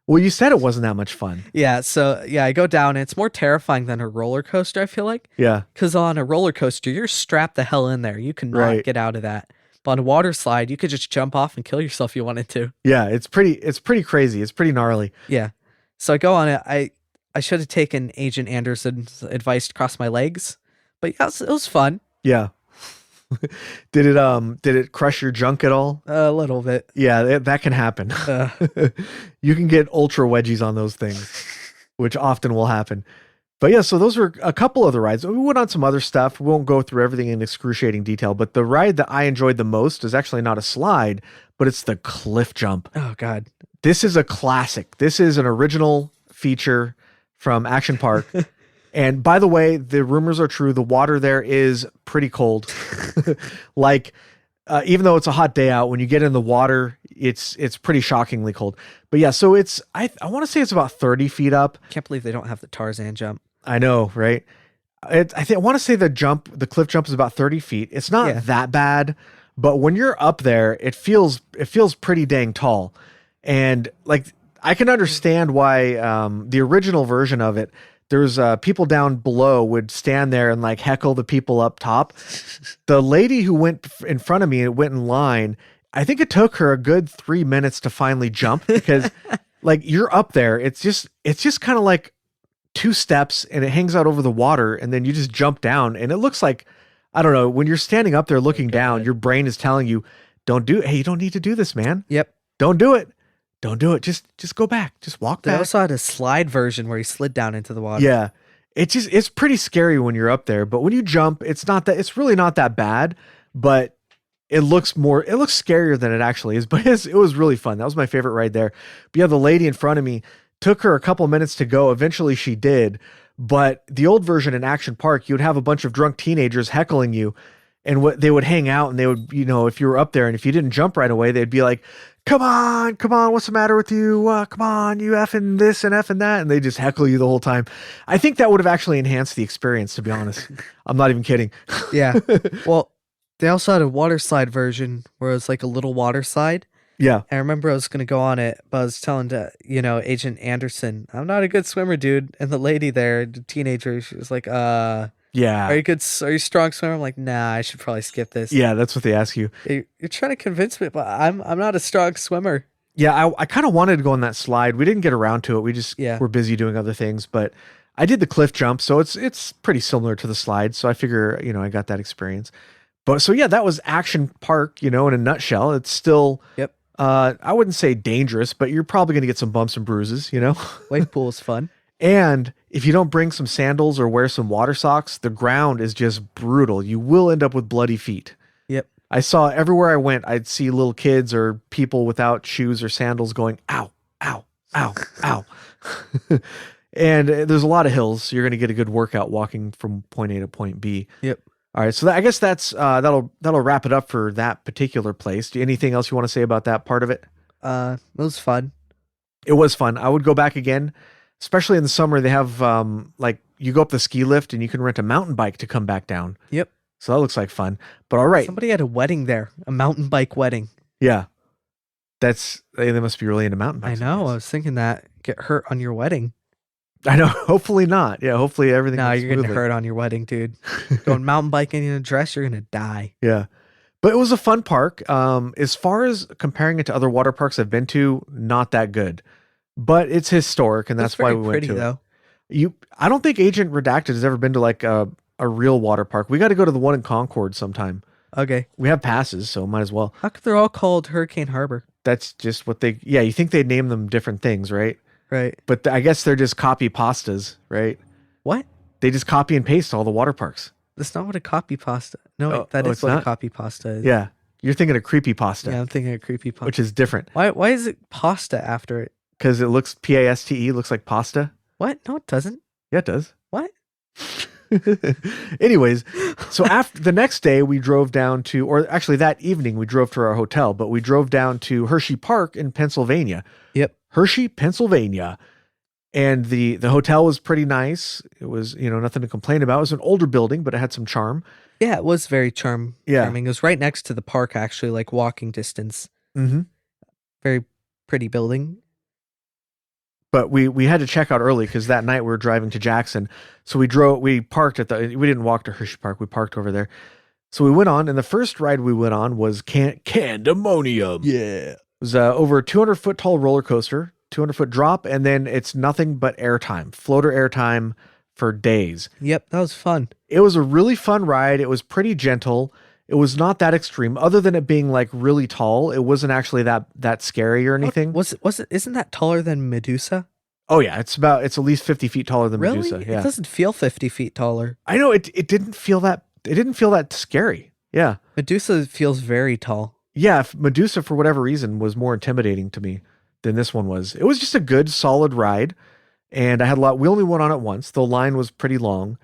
Well, you said it wasn't that much fun. Yeah, so I go down, and it's more terrifying than a roller coaster, I feel like. Yeah. Because on a roller coaster, you're strapped the hell in there. You cannot get out of that. But on a water slide, you could just jump off and kill yourself if you wanted to. Yeah, it's pretty crazy. It's pretty gnarly. Yeah. So I go on it. I should have taken Agent Anderson's advice to cross my legs. But yeah, it was fun. Yeah. Did it crush your junk at all? A little bit. Yeah, that can happen. You can get ultra wedgies on those things, which often will happen. But yeah, so those were a couple of the rides. We went on some other stuff. We won't go through everything in excruciating detail, but the ride that I enjoyed the most is actually not a slide, but it's the cliff jump. Oh, God. This is a classic. This is an original feature from Action Park. And by the way, the rumors are true. The water there is pretty cold. Like, even though it's a hot day out, when you get in the water, it's pretty shockingly cold. But yeah, so I want to say it's about 30 feet up. Can't believe they don't have the Tarzan jump. I know, right? I want to say the cliff jump is about 30 feet. It's not that bad, but when you're up there, it feels pretty dang tall. And like, I can understand why the original version of it, there's people down below would stand there and like heckle the people up top. The lady who went in front of me and went in line, I think it took her a good 3 minutes to finally jump because like you're up there. It's just kind of like 2 steps and it hangs out over the water and then you just jump down and it looks like, I don't know, when you're standing up there looking down, your brain is telling you, hey, you don't need to do this, man. Yep. Don't do it. Don't do it. Just go back. Just walk They back. also had a slide version where he slid down into the water. Yeah. It's pretty scary when you're up there, but when you jump, it's really not that bad, but it looks scarier than it actually is, but it was really fun. That was my favorite ride there. But yeah, the lady in front of me took her a couple minutes to go. Eventually she did, but the old version in Action Park, you'd have a bunch of drunk teenagers heckling you and they would hang out and they would, if you were up there and if you didn't jump right away, they'd be like, come on, what's the matter with you? Come on, you effing this and effing that. And they just heckle you the whole time. I think that would have actually enhanced the experience, to be honest. I'm not even kidding. Yeah. Well, they also had a water slide version where it was like a little water slide. Yeah. I remember I was gonna go on it, but I was telling Agent Anderson, I'm not a good swimmer, dude. And the lady there, the teenager, she was like, Yeah. are you a strong swimmer? I'm like, nah, I should probably skip this. Yeah, that's what they ask you. You're trying to convince me, but I'm not a strong swimmer. Yeah, I kind of wanted to go on that slide. We didn't get around to it. We just Yeah. were busy doing other things, but I did the cliff jump, so it's pretty similar to the slide. So I figure, I got that experience. But so yeah, that was Action Park, in a nutshell. It's still Yep. I wouldn't say dangerous, but you're probably going to get some bumps and bruises, Wave pool is fun. And if you don't bring some sandals or wear some water socks, the ground is just brutal. You will end up with bloody feet. Yep. I saw everywhere I went, I'd see little kids or people without shoes or sandals going, ow, ow, ow, ow. And there's a lot of hills, so you're going to get a good workout walking from point A to point B. Yep. All right, so I guess that's that'll wrap it up for that particular place. Anything else you want to say about that part of it? It was fun. It was fun. I would go back again, especially in the summer. They have like you go up the ski lift and you can rent a mountain bike to come back down. Yep. So that looks like fun. But all right. Somebody had a wedding there, a mountain bike wedding. Yeah. They must be really into mountain bikes. I know. I was thinking that get hurt on your wedding. I know. Hopefully not. Yeah. Hopefully everything. No, goes you're getting smoothly. hurt on your wedding, dude. Going mountain biking in a dress, you're gonna die. Yeah. But it was a fun park. As far as comparing it to other water parks I've been to, not that good. But it's historic, and that's why we went to it. I don't think Agent Redacted has ever been to like a real water park. We got to go to the one in Concord sometime. Okay. We have passes, so might as well. How come they're all called Hurricane Harbor? That's just what you think they'd name them different things, right? Right. But I guess they're just copy pastas, right? What? They just copy and paste all the water parks. That's not what a copy pasta. No, wait, that is it's what not? a copy pasta is. Yeah. You're thinking of creepy pasta, Yeah, I'm thinking of creepy pasta. which is different Why is it pasta after it? because it looks PASTE, looks like pasta. What? No, it doesn't. Yeah, it does. What? Anyways, so after the next day we drove down to, or actually that evening we drove to our hotel, but we drove down to Hershey Park in Pennsylvania. Yep. Hershey, Pennsylvania. And the hotel was pretty nice. It was, nothing to complain about. It was an older building, but it had some charm. Yeah, it was very charming. Yeah. It was right next to the park, actually, like walking distance. Mm-hmm. Very pretty building. But we had to check out early because that night we were driving to Jackson. So we parked we didn't walk to Hershey Park. We parked over there. So we went on, and the first ride we went on was Candemonium. Yeah. It was over a 200-foot tall roller coaster, 200-foot drop, and then it's nothing but airtime, floater airtime for days. Yep, that was fun. It was a really fun ride. It was pretty gentle. It was not that extreme. Other than it being like really tall, it wasn't actually that scary or anything. Was it? Isn't that taller than Medusa? Oh yeah, it's at least 50 feet taller than Really? Medusa. Yeah. It doesn't feel 50 feet taller. I know it didn't feel that scary. Yeah. Medusa feels very tall. Yeah, Medusa for whatever reason was more intimidating to me than this one was. It was just a good solid ride, and we only went on it once. The line was pretty long,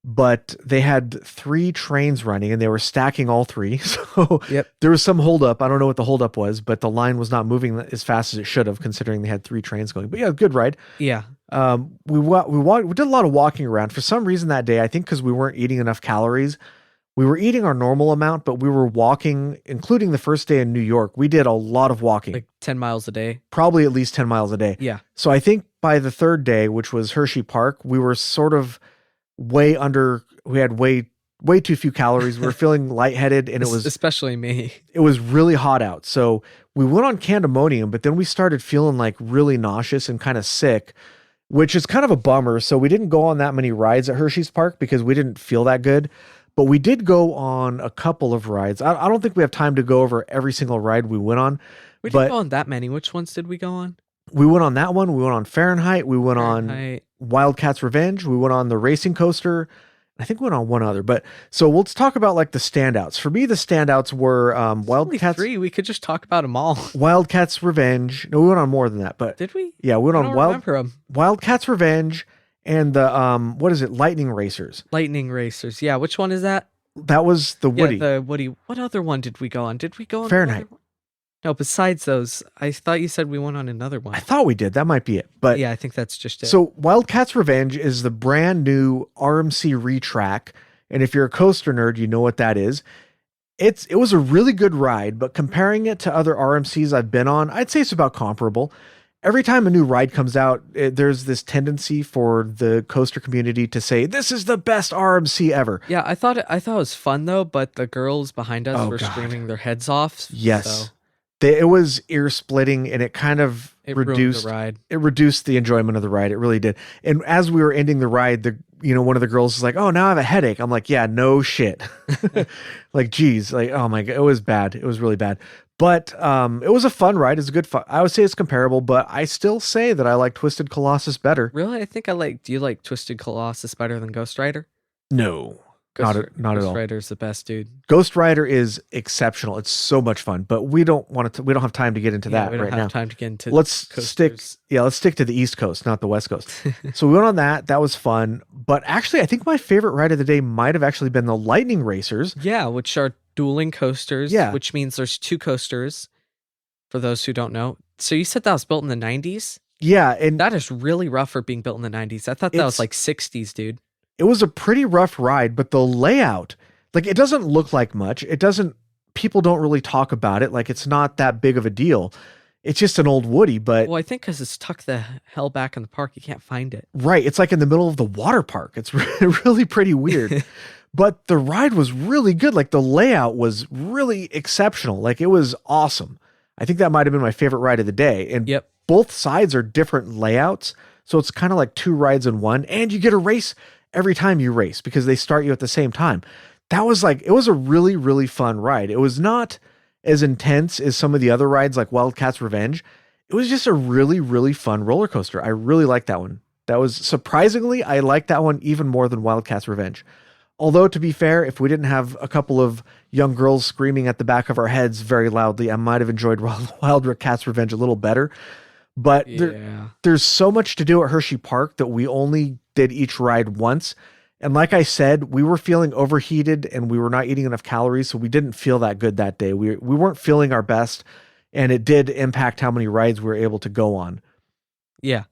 but they had 3 trains running and they were stacking all 3. So Yep. there was some holdup. I don't know what the holdup was, but the line was not moving as fast as it should have considering they had 3 trains going. But yeah, good ride. Yeah. We did a lot of walking around. For some reason that day, I think because we weren't eating enough calories, we were eating our normal amount, but we were walking, including the first day in New York. We did a lot of walking. Like 10 miles a day. Probably at least 10 miles a day. Yeah. So I think by the third day, which was Hershey Park, we were sort of we had way too few calories. We were feeling lightheaded, and it was especially me. It was really hot out. So we went on Candemonium, but then we started feeling like really nauseous and kind of sick, which is kind of a bummer. So we didn't go on that many rides at Hershey's Park because we didn't feel that good. But we did go on a couple of rides. I don't think we have time to go over every single ride we went on. We didn't go on that many. Which ones did we go on? We went on that one. We went on Fahrenheit. We went on Wildcats Revenge. We went on the racing coaster. I think we went on one other. But so let's talk about like the standouts. For me, the standouts were Wildcats. 3. We could just talk about them all. Wildcats Revenge. No, we went on more than that. But did we? Yeah, we went on remember 'em. Wildcats Revenge and the what is it? Lightning Racers. Lightning Racers. Yeah, which one is that? That was the Woody. Yeah, the Woody. What other one did we go on? Did we go on Fahrenheit? No, besides those, I thought you said we went on another one. I thought we did. That might be it. But yeah, I think that's just it. So Wildcats Revenge is the brand new RMC retrack. And if you're a coaster nerd, you know what that is. It was a really good ride, but comparing it to other RMCs I've been on, I'd say it's about comparable. Every time a new ride comes out, there's this tendency for the coaster community to say this is the best RMC ever. Yeah, I thought it was fun though, but the girls behind us Oh, were God. screaming their heads off. Yes. So It was ear splitting, and it kind of it ruined reduced the ride. it reduced the enjoyment of the ride. It really did. And as we were ending the ride, one of the girls was like, "Oh, now I have a headache." I'm like, "Yeah, no shit." Like, geez, like, oh my God, it was bad. It was really bad. But it was a fun ride. It's a good fun. I would say it's comparable, but I still say that I like Twisted Colossus better. Really, I think do you like Twisted Colossus better than Ghost Rider? No, not at Ghost all. Rider's the best, dude. Ghost Rider is exceptional. It's so much fun, but we don't have time to get into Yeah, that we don't right have now. time to get into Let's stick coasters. let's stick to the East Coast, not the West Coast. So we went on that was fun, but actually I think my favorite ride of the day might have actually been the Lightning Racers. Yeah, which are dueling coasters. Yeah. Which means there's two coasters, for those who don't know. So you said that was built in the 90s? Yeah, and That is really rough for being built in the 90s. I thought that was It's- like 60s, dude. it was a pretty rough ride, but the layout, like, it doesn't look like much. People don't really talk about it, like it's not that big of a deal. It's just an old Woody, but Well, I think because it's tucked the hell back in the park, you can't find it. right, it's like in the middle of the water park. It's really pretty weird. But the ride was really good. Like, the layout was really exceptional. Like, it was awesome. I think that might have been my favorite ride of the day. And Yep. both sides are different layouts. So it's kind of like two rides in one. And you get a race every time you race because they start you at the same time. It was a really, really fun ride. It was not as intense as some of the other rides like Wildcats Revenge. It was just a really, really fun roller coaster. I really liked that one. That was surprisingly, I liked that one even more than Wildcats Revenge. Although, to be fair, if we didn't have a couple of young girls screaming at the back of our heads very loudly, I might have enjoyed Wildcats Revenge a little better. But Yeah. there's so much to do at Hershey Park that we only did each ride once. And like I said, we were feeling overheated and we were not eating enough calories, so we didn't feel that good that day. We weren't feeling our best, and it did impact how many rides we were able to go on. Yeah.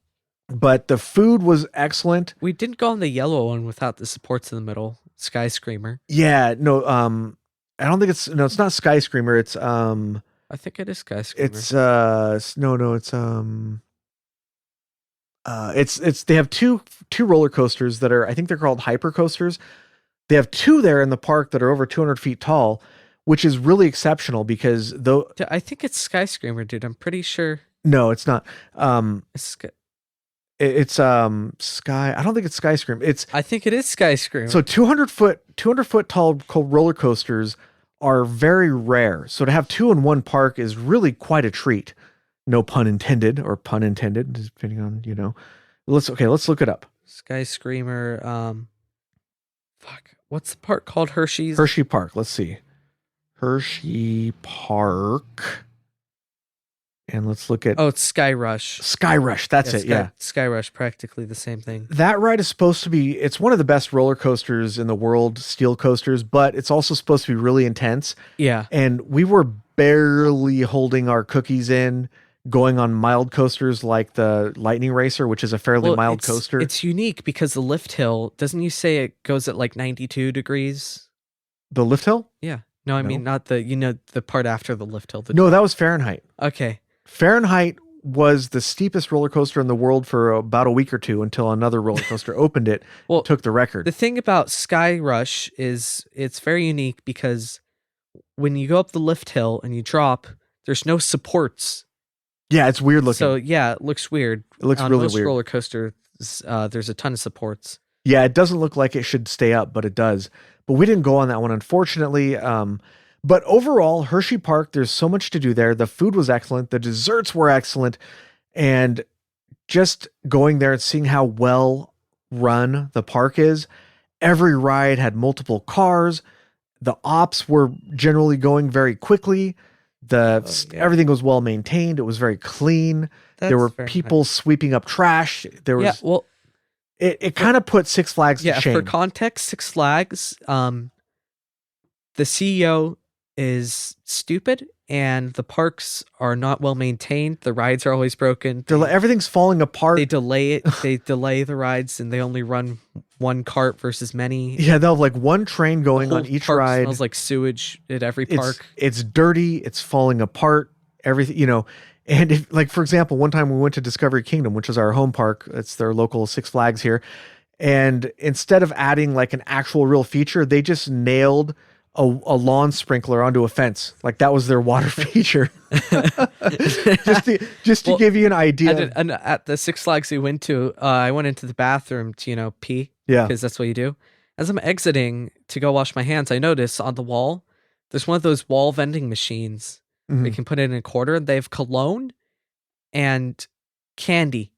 But the food was excellent. We didn't go on the yellow one without the supports in the middle. Sky Screamer. Yeah, no, I don't think it's not Sky Screamer. It's I think it is Sky Screamer. it's they have two roller coasters that are, I think they're called hyper coasters. They have two there in the park that are over 200 feet tall, which is really exceptional because I think it's Sky Screamer, dude. I'm pretty sure no, it's not. it's Sky. It's Sky. I don't think it's Sky Scream. I think it is Sky Screamer. So 200 foot tall roller coasters are very rare. So to have two in one park is really quite a treat. No pun intended, or pun intended, depending on. Let's look it up. Sky Screamer. Fuck. What's the park called? Hershey's. Hershey Park. Let's see. Hershey Park. And let's look at Oh, it's Sky Rush. Sky Rush. That's it. Yeah. Sky Rush, practically the same thing. That ride is supposed to be, it's one of the best roller coasters in the world, steel coasters, but it's also supposed to be really intense. Yeah. And we were barely holding our cookies in, going on mild coasters like the Lightning Racer, which is a fairly mild coaster. It's unique because the lift hill, doesn't you say it goes at like 92 degrees? The lift hill? Yeah. No, I mean, not the part after the lift hill. No, that was Fahrenheit. Okay. Fahrenheit was the steepest roller coaster in the world for about a week or two until another roller coaster opened it, Well, took the record. The thing about Sky Rush is it's very unique because when you go up the lift hill and you drop, there's no supports. Yeah, it's weird looking. So yeah, it looks weird. It looks On really most weird. roller coasters, there's a ton of supports. Yeah, it doesn't look like it should stay up, but it does. But we didn't go on that one, unfortunately. But overall, Hershey Park, there's so much to do there. The food was excellent. The desserts were excellent. And just going there and seeing how well run the park is, every ride had multiple cars. The ops were generally going very quickly. Everything was well maintained. It was very clean. There were people sweeping up trash. There was it kind of put Six Flags to shame. For context, Six Flags, the CEO is stupid and the parks are not well maintained. The rides are always broken. Everything's falling apart. They delay it. They delay the rides, and they only run one cart versus many. Yeah, they'll have like one train The going whole on each park ride. smells like sewage at every park. It's dirty. It's falling apart. Everything, And if, like, for example, one time we went to Discovery Kingdom, which is our home park. It's their local Six Flags here. And instead of adding like an actual real feature, they just nailed a lawn sprinkler onto a fence. Like that was their water feature. just to Well, give you an idea. At the Six Flags we went to, I went into the bathroom to, pee. Yeah. Because that's what you do. As I'm exiting to go wash my hands, I notice on the wall, there's one of those wall vending machines. Mhm. You can put in a quarter, and they have cologne and candy.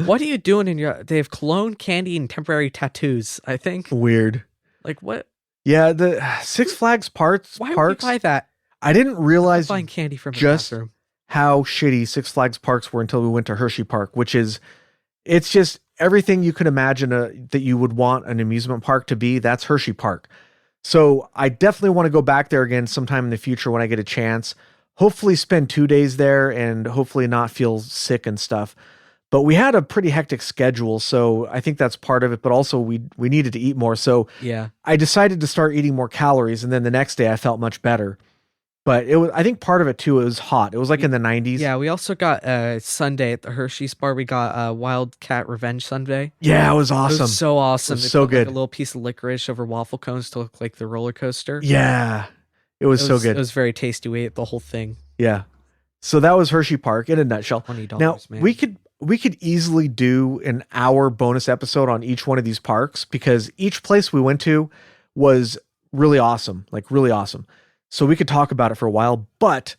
What are you doing they have cologne, candy, and temporary tattoos, I think. Weird. Like, what? Yeah, the Six Flags parks. Why would you buy that? I didn't realize Buying candy from a just bathroom. how shitty Six Flags parks were until we went to Hershey Park, it's just everything you can imagine that you would want an amusement park to be. That's Hershey Park. So I definitely want to go back there again sometime in the future when I get a chance. Hopefully spend 2 days there and hopefully not feel sick and stuff. But we had a pretty hectic schedule, so I think that's part of it. But also we needed to eat more, so Yeah. I decided to start eating more calories, and then the next day I felt much better. But I think part of it too, it was hot. It was like in the 90s. Yeah, we also got Sunday at the Hershey's bar. We got Wildcat Revenge Sunday. Yeah, it was awesome. It was so awesome. It was They so put, good. Like, a little piece of licorice over waffle cones to look like the roller coaster. Yeah, it was so good. It was very tasty. We ate the whole thing. Yeah. So that was Hershey Park in a nutshell. $20, Now, man. we could easily do an hour bonus episode on each one of these parks because each place we went to was really awesome, like really awesome. So we could talk about it for a while, but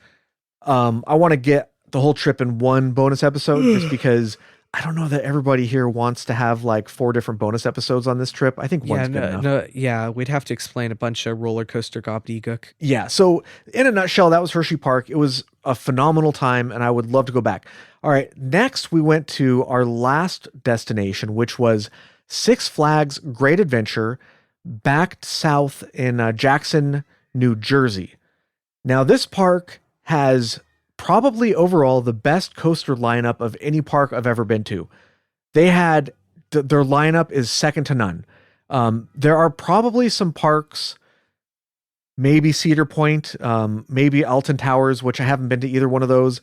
I want to get the whole trip in one bonus episode just because I don't know that everybody here wants to have like 4 different bonus episodes on this trip. I think one's good enough. We'd have to explain a bunch of roller coaster gobbledygook. Yeah. So in a nutshell, that was Hershey Park. It was a phenomenal time and I would love to go back. All right. Next, we went to our last destination, which was Six Flags Great Adventure back south in Jackson, New Jersey. Now, this park has probably overall the best coaster lineup of any park I've ever been to. They had their lineup is second to none. There are probably some parks, maybe Cedar Point, maybe Alton Towers, which I haven't been to either one of those.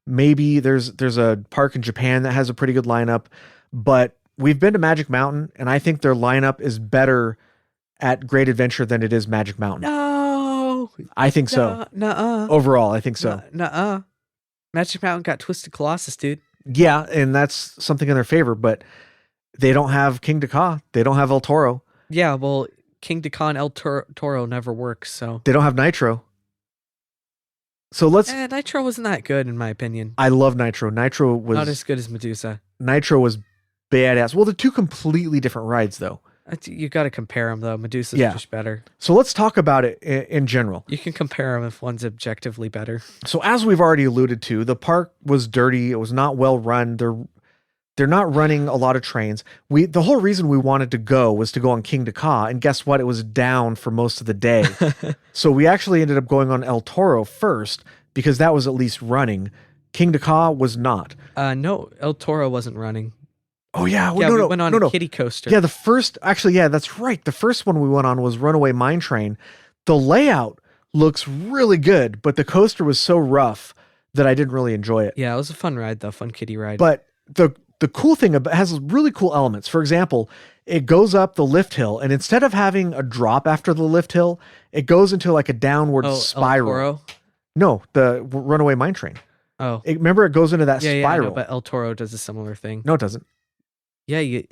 Maybe there's a park in Japan that has a pretty good lineup, but we've been to Magic Mountain, and I think their lineup is better at Great Adventure than it is Magic Mountain. No, I think so. Nuh-uh. Overall, I think so. Nuh-uh. Magic Mountain got Twisted Colossus, dude. Yeah, and that's something in their favor, but they don't have King Dakar. They don't have El Toro. Yeah, well, King Dakar and El Toro never works, so. They don't have Nitro. So Nitro wasn't that good, in my opinion. I love Nitro. Nitro was Not as good as Medusa. Nitro was badass. Well, they're 2 completely different rides, though. You got to compare them, though. Medusa's just better. So let's talk about it in general. You can compare them if one's objectively better. So as we've already alluded to, the park was dirty. It was not well run. They're not running a lot of trains. The whole reason we wanted to go was to go on King Dakar, and guess what? It was down for most of the day. So we actually ended up going on El Toro first because that was at least running. King Dakar was not. No, El Toro wasn't running. Oh yeah, we went on a kiddie coaster. Yeah, that's right. The first one we went on was Runaway Mine Train. The layout looks really good, but the coaster was so rough that I didn't really enjoy it. Yeah, it was a fun ride though, fun kiddie ride. But the cool thing about it has really cool elements. For example, it goes up the lift hill, and instead of having a drop after the lift hill, it goes into like a downward spiral. El Toro? No, the Runaway Mine Train. Oh, remember it goes into that spiral. Yeah, I know, but El Toro does a similar thing. No, it doesn't. Yeah, it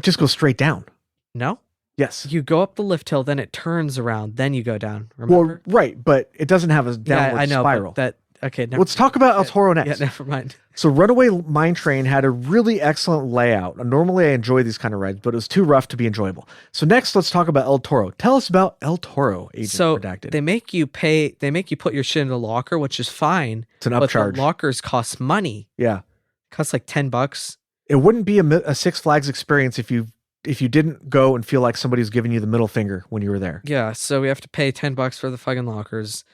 just goes straight down. No? Yes. You go up the lift hill, then it turns around, then you go down. Remember? Well, right, but it doesn't have a downward spiral. Okay, let's talk about El Toro next. Yeah, never mind. So Runaway Mine Train had a really excellent layout. Normally I enjoy these kind of rides, but it was too rough to be enjoyable. So next, let's talk about El Toro. Tell us about El Toro, Agent Redacted. They make you put your shit in a locker, which is fine. It's an upcharge. But the lockers cost money. Yeah. It costs like $10. It wouldn't be a Six Flags experience if you didn't go and feel like somebody was giving you the middle finger when you were there. Yeah, so we have to pay $10 for the fucking lockers.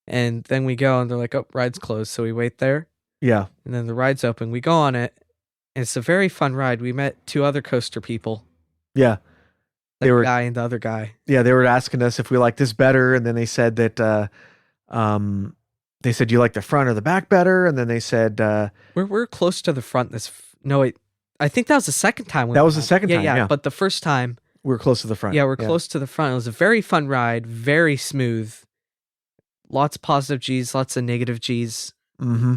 And then we go and they're like, oh, ride's closed. So we wait there. Yeah. And then the ride's open. We go on it. And it's a very fun ride. We met 2 other coaster people. Yeah. The guy and the other guy. Yeah, they were asking us if we like this better, and then they said that they said, you like the front or the back better? And then they said we're close to the front no wait. I think that was the second time that was the second time. Yeah. But the first time we're close to the front. Yeah, we're close to the front. It was a very fun ride, very smooth. Lots of positive G's, lots of negative G's. Mm-hmm.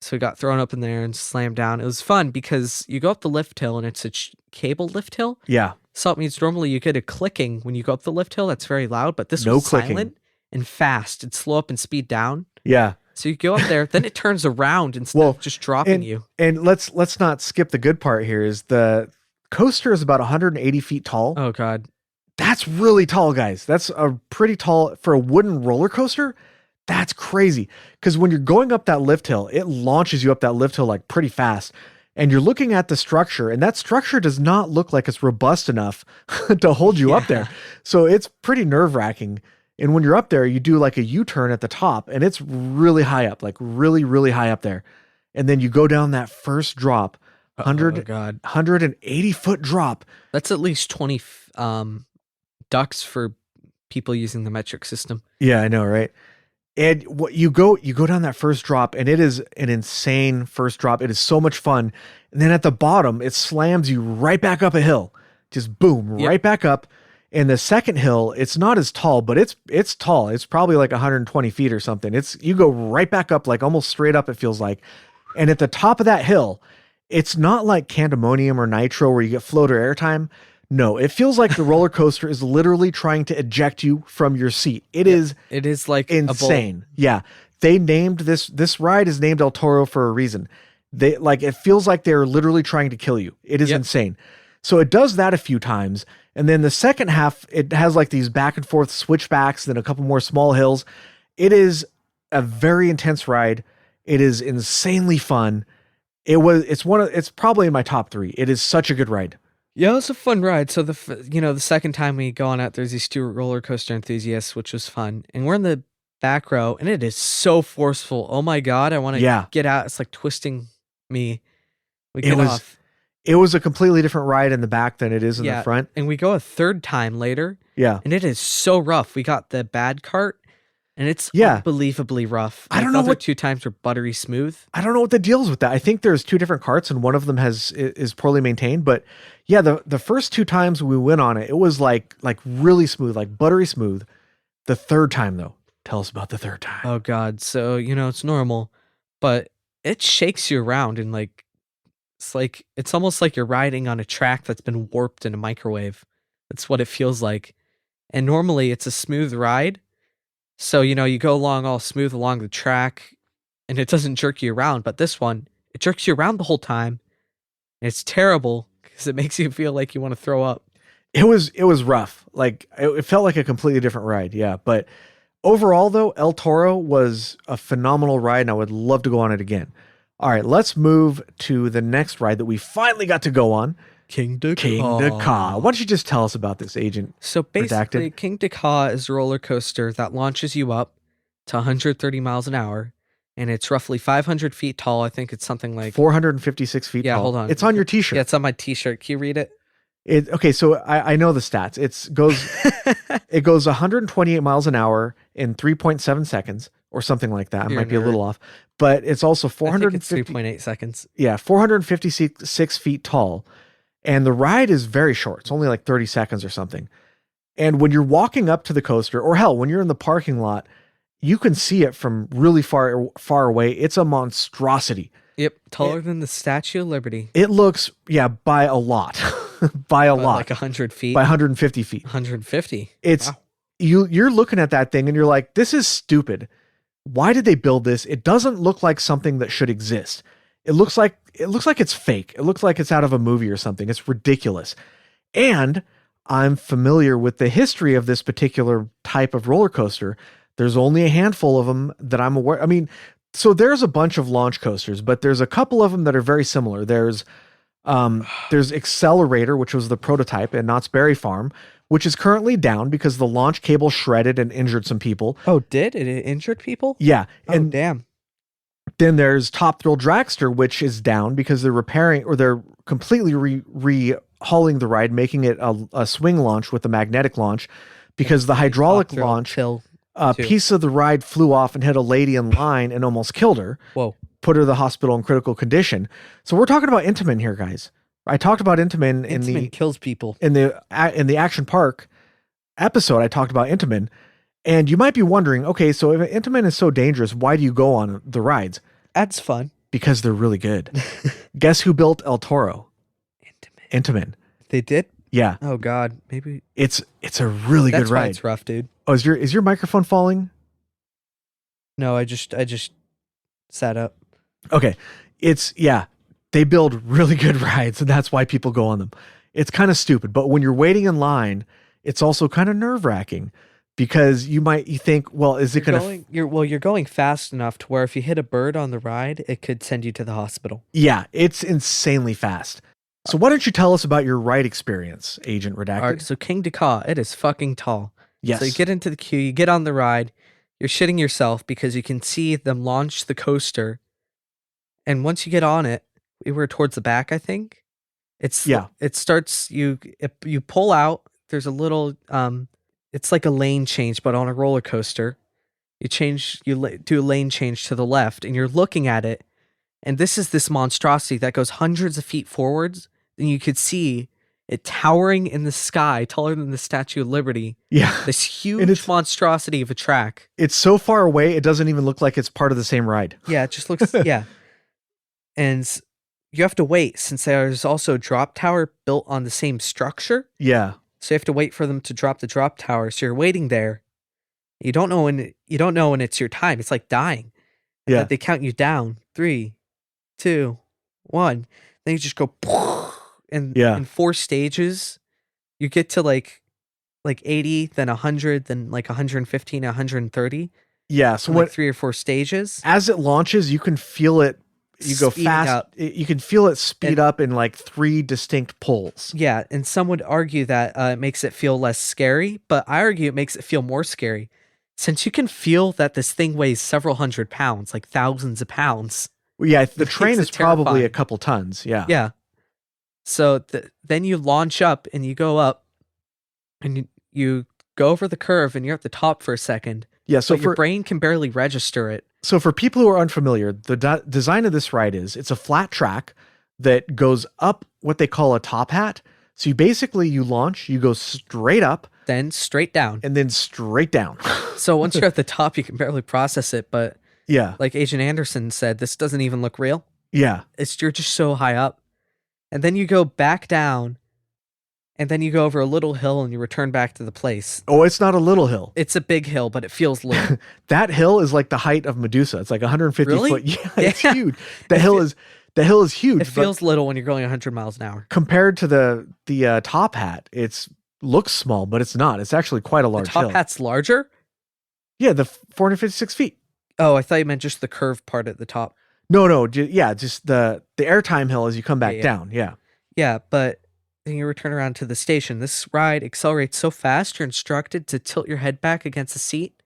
So we got thrown up in there and slammed down. It was fun because you go up the lift hill and it's a cable lift hill. Yeah. So it means normally you get a clicking when you go up the lift hill. That's very loud, but this No was clicking. silent and fast. It'd slow up and speed down. Yeah. So you go up there, then it turns around instead of just dropping you. And let's not skip the good part here is the coaster is about 180 feet tall. Oh, God. That's really tall, guys. That's a pretty tall for a wooden roller coaster. That's crazy. Because when you're going up that lift hill, it launches you up that lift hill like pretty fast. And you're looking at the structure, and that structure does not look like it's robust enough to hold you up there. So it's pretty nerve-wracking. And when you're up there, you do like a U-turn at the top, and it's really high up, like really, really high up there. And then you go down that first drop, 180-foot drop. That's at least 20 ducks for people using the metric system. Yeah, I know, right? And what you go down that first drop, and it is an insane first drop. It is so much fun. And then at the bottom, it slams you right back up a hill. Just boom, right back up. And the second hill, it's not as tall, but it's tall. It's probably like 120 feet or something. You go right back up, like almost straight up, it feels like. And at the top of that hill, it's not like Candemonium or Nitro where you get float or airtime. No, it feels like the roller coaster is literally trying to eject you from your seat. It is like insane. Yeah. They named this ride is named El Toro for a reason. It feels like they're literally trying to kill you. It is insane. So it does that a few times. And then the second half, it has like these back and forth switchbacks, then a couple more small hills. It is a very intense ride. It is insanely fun. It's probably in my top 3. It is such a good ride. Yeah, it was a fun ride. So the second time we go on it, there's these 2 roller coaster enthusiasts, which was fun. And we're in the back row, and it is so forceful. Oh my God, I want to get out. It's like twisting me. We get off. It was a completely different ride in the back than it is in the front. And we go a third time later. Yeah. And it is so rough. We got the bad cart, and it's unbelievably rough. I don't know what 2 times were buttery smooth. I don't know what the deal is with that. I think there's 2 different carts, and one of them is poorly maintained. But yeah, the first 2 times we went on it, it was like really smooth, like buttery smooth. The third time though, tell us about the third time. Oh God. So, it's normal, but it shakes you around and it's almost like you're riding on a track that's been warped in a microwave. That's what it feels like. And normally it's a smooth ride. So, you go along all smooth along the track and it doesn't jerk you around. But this one, it jerks you around the whole time. And it's terrible because it makes you feel like you want to throw up. It was rough. Like it felt like a completely different ride. Yeah. But overall though, El Toro was a phenomenal ride and I would love to go on it again. All right, let's move to the next ride that we finally got to go on. King de Ka. Why don't you just tell us about this, Agent? So basically, King de Ka is a roller coaster that launches you up to 130 miles an hour, and it's roughly 500 feet tall. I think it's something like 456 feet tall. Yeah, hold on. It's on your t-shirt. Yeah, it's on my t-shirt. Can you read it? Okay, so I know the stats. It goes 128 miles an hour in 3.7 seconds. Or something like that. I might be a little off. But it's also 3.8 seconds. Yeah, 456 feet tall. And the ride is very short. It's only like 30 seconds or something. And when you're walking up to the coaster, or hell, when you're in the parking lot, you can see it from really far away. It's a monstrosity. Yep, taller than the Statue of Liberty. It looks, by a lot. By a lot. Like 100 feet? By 150 feet. 150. It's, wow. You're looking at that thing and you're like, this is stupid. Why did they build this? It doesn't look like something that should exist. It looks like it's fake. It looks like it's out of a movie or something. It's ridiculous. And I'm familiar with the history of this particular type of roller coaster. There's only a handful of them that I'm aware. I mean, so there's a bunch of launch coasters, but there's a couple of them that are very similar. There's Accelerator, which was the prototype, and Knott's Berry Farm, which is currently down because the launch cable shredded and injured some people. Oh, did it injured people? Yeah. Oh, And damn. then there's Top Thrill Dragster, which is down because they're repairing or they're completely re-hauling the ride, making it a swing launch with a magnetic launch because the hydraulic launch, a piece of the ride flew off and hit a lady in line and almost killed her. Whoa. Put her in the hospital in critical condition. So we're talking about Intamin here, guys. I talked about Intamin in the kills people. in the Action Park episode. I talked about Intamin, and you might be wondering, okay, so if Intamin is so dangerous, why do you go on the rides? That's fun. Because they're really good. Guess who built El Toro? Intamin. They did? Yeah. Oh God, maybe it's a really good ride. It's rough, dude. Oh, is your microphone falling? No, I just sat up. Okay. They build really good rides, and that's why people go on them. It's kind of stupid, but when you're waiting in line, it's also kind of nerve-wracking because you think, well, is it going to... You're going fast enough to where if you hit a bird on the ride, it could send you to the hospital. Yeah, it's insanely fast. So why don't you tell us about your ride experience, Agent Redacted? All right, so King Dakar, it is fucking tall. Yes. So you get into the queue, you get on the ride, you're shitting yourself because you can see them launch the coaster. And once you get on it, we were towards the back, I think. It starts, you pull out, there's a little, it's like a lane change, but on a roller coaster. You do a lane change to the left, and you're looking at it, and this monstrosity that goes hundreds of feet forwards, and you could see it towering in the sky, taller than the Statue of Liberty. Yeah. This huge monstrosity of a track. It's so far away, it doesn't even look like it's part of the same ride. Yeah, it just looks, yeah. And you have to wait since there's also a drop tower built on the same structure. Yeah. So you have to wait for them to drop the drop tower. So you're waiting there. You don't know when it's your time. It's like dying. Yeah. They count you down. 3, 2, 1. Then you just go and in 4 stages, you get to like 80, then 100, then like 115, 130. Yeah. So like 3 or 4 stages. As it launches, you can feel it. You go fast. You can feel it speed up in like 3 distinct pulls. Yeah, and some would argue that it makes it feel less scary, but I argue it makes it feel more scary. Since you can feel that this thing weighs several hundred pounds, like thousands of pounds. Well, yeah, the train is probably a couple tons. Yeah. Yeah. So then you launch up and you go up and you go over the curve and you're at the top for a second. Yeah, so your brain can barely register it. So for people who are unfamiliar, the design of this ride it's a flat track that goes up what they call a top hat. So you launch, you go straight up, then straight down, and then straight down. So once you're at the top, you can barely process it. But yeah, like Agent Anderson said, this doesn't even look real. Yeah, you're just so high up, and then you go back down. And then you go over a little hill and you return back to the place. Oh, it's not a little hill. It's a big hill, but it feels little. That hill is like the height of Medusa. It's like 150 foot. Yeah, it's huge. The hill is huge. It feels little when you're going 100 miles an hour. Compared to the top hat, it looks small, but it's not. It's actually quite a large hill. The top hat's larger? Yeah, the 456 feet. Oh, I thought you meant just the curved part at the top. No. Just the airtime hill as you come back down. Yeah. Yeah, but then you return around to the station. This ride accelerates so fast, you're instructed to tilt your head back against the seat.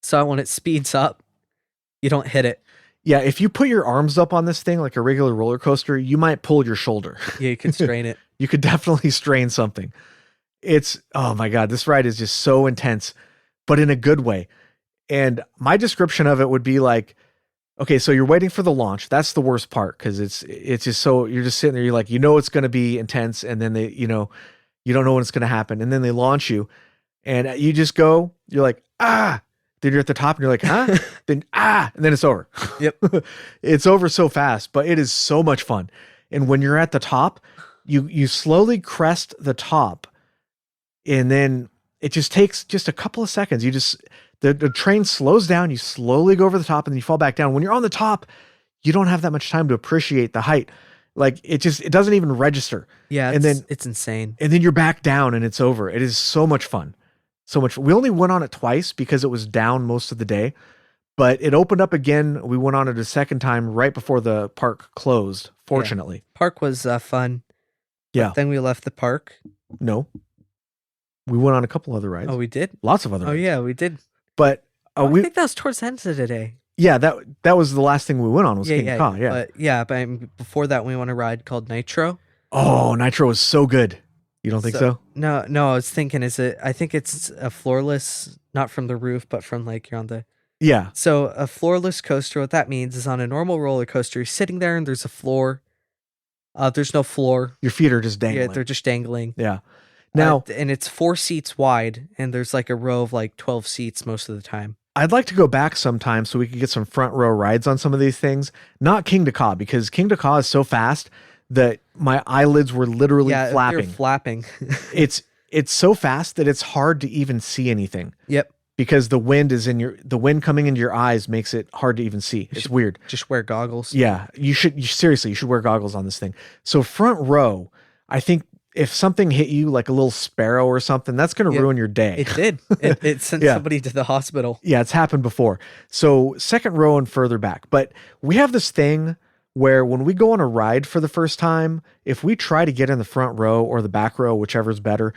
So when it speeds up, you don't hit it. Yeah, if you put your arms up on this thing like a regular roller coaster, you might pull your shoulder. Yeah, you can strain it. You could definitely strain something. Oh my God, this ride is just so intense, but in a good way. And my description of it would be like, okay, so you're waiting for the launch. That's the worst part because it's just so you're just sitting there. You're like, it's going to be intense, and then you don't know when it's going to happen, and then they launch you, and you just go. You're like, ah. Then you're at the top, and you're like, huh? Then and then it's over. Yep, it's over so fast, but it is so much fun. And when you're at the top, you slowly crest the top, and then it just takes just a couple of seconds. The train slows down, you slowly go over the top, and then you fall back down. When you're on the top, you don't have that much time to appreciate the height. Like it doesn't even register. Yeah, it's insane. And then you're back down and it's over. It is so much fun. So much. We only went on it twice because it was down most of the day, but it opened up again. We went on it a second time right before the park closed, fortunately. Yeah. Park was fun. Yeah. Then we left the park. No. We went on a couple other rides. Oh, we did. Lots of other Oh rides. yeah, we did. But I think that was towards the end of the day. yeah, that was the last thing we went on was King Ka. Yeah. But before that, we went on a ride called Nitro. Oh, Nitro was so good. You don't think so? No. I was thinking, I think it's a floorless, not from the roof, but from like you're on the. Yeah. So a floorless coaster, what that means is on a normal roller coaster, you're sitting there and there's a floor. There's no floor. Your feet are just dangling. Yeah, they're just dangling. Yeah. Now, and it's 4 seats wide, and there's like a row of like 12 seats most of the time. I'd like to go back sometime so we could get some front row rides on some of these things. Not King to Ka, because King to Ka is so fast that my eyelids were literally flapping. They're flapping. It's so fast that it's hard to even see anything. Yep. Because the wind wind coming into your eyes makes it hard to even see. It's weird. Just wear goggles. Yeah, you should wear goggles on this thing. So front row, I think if something hit you like a little sparrow or something, that's going to ruin your day. It did. It sent somebody to the hospital. Yeah, it's happened before. So second row and further back. But we have this thing where when we go on a ride for the first time, if we try to get in the front row or the back row, whichever's better,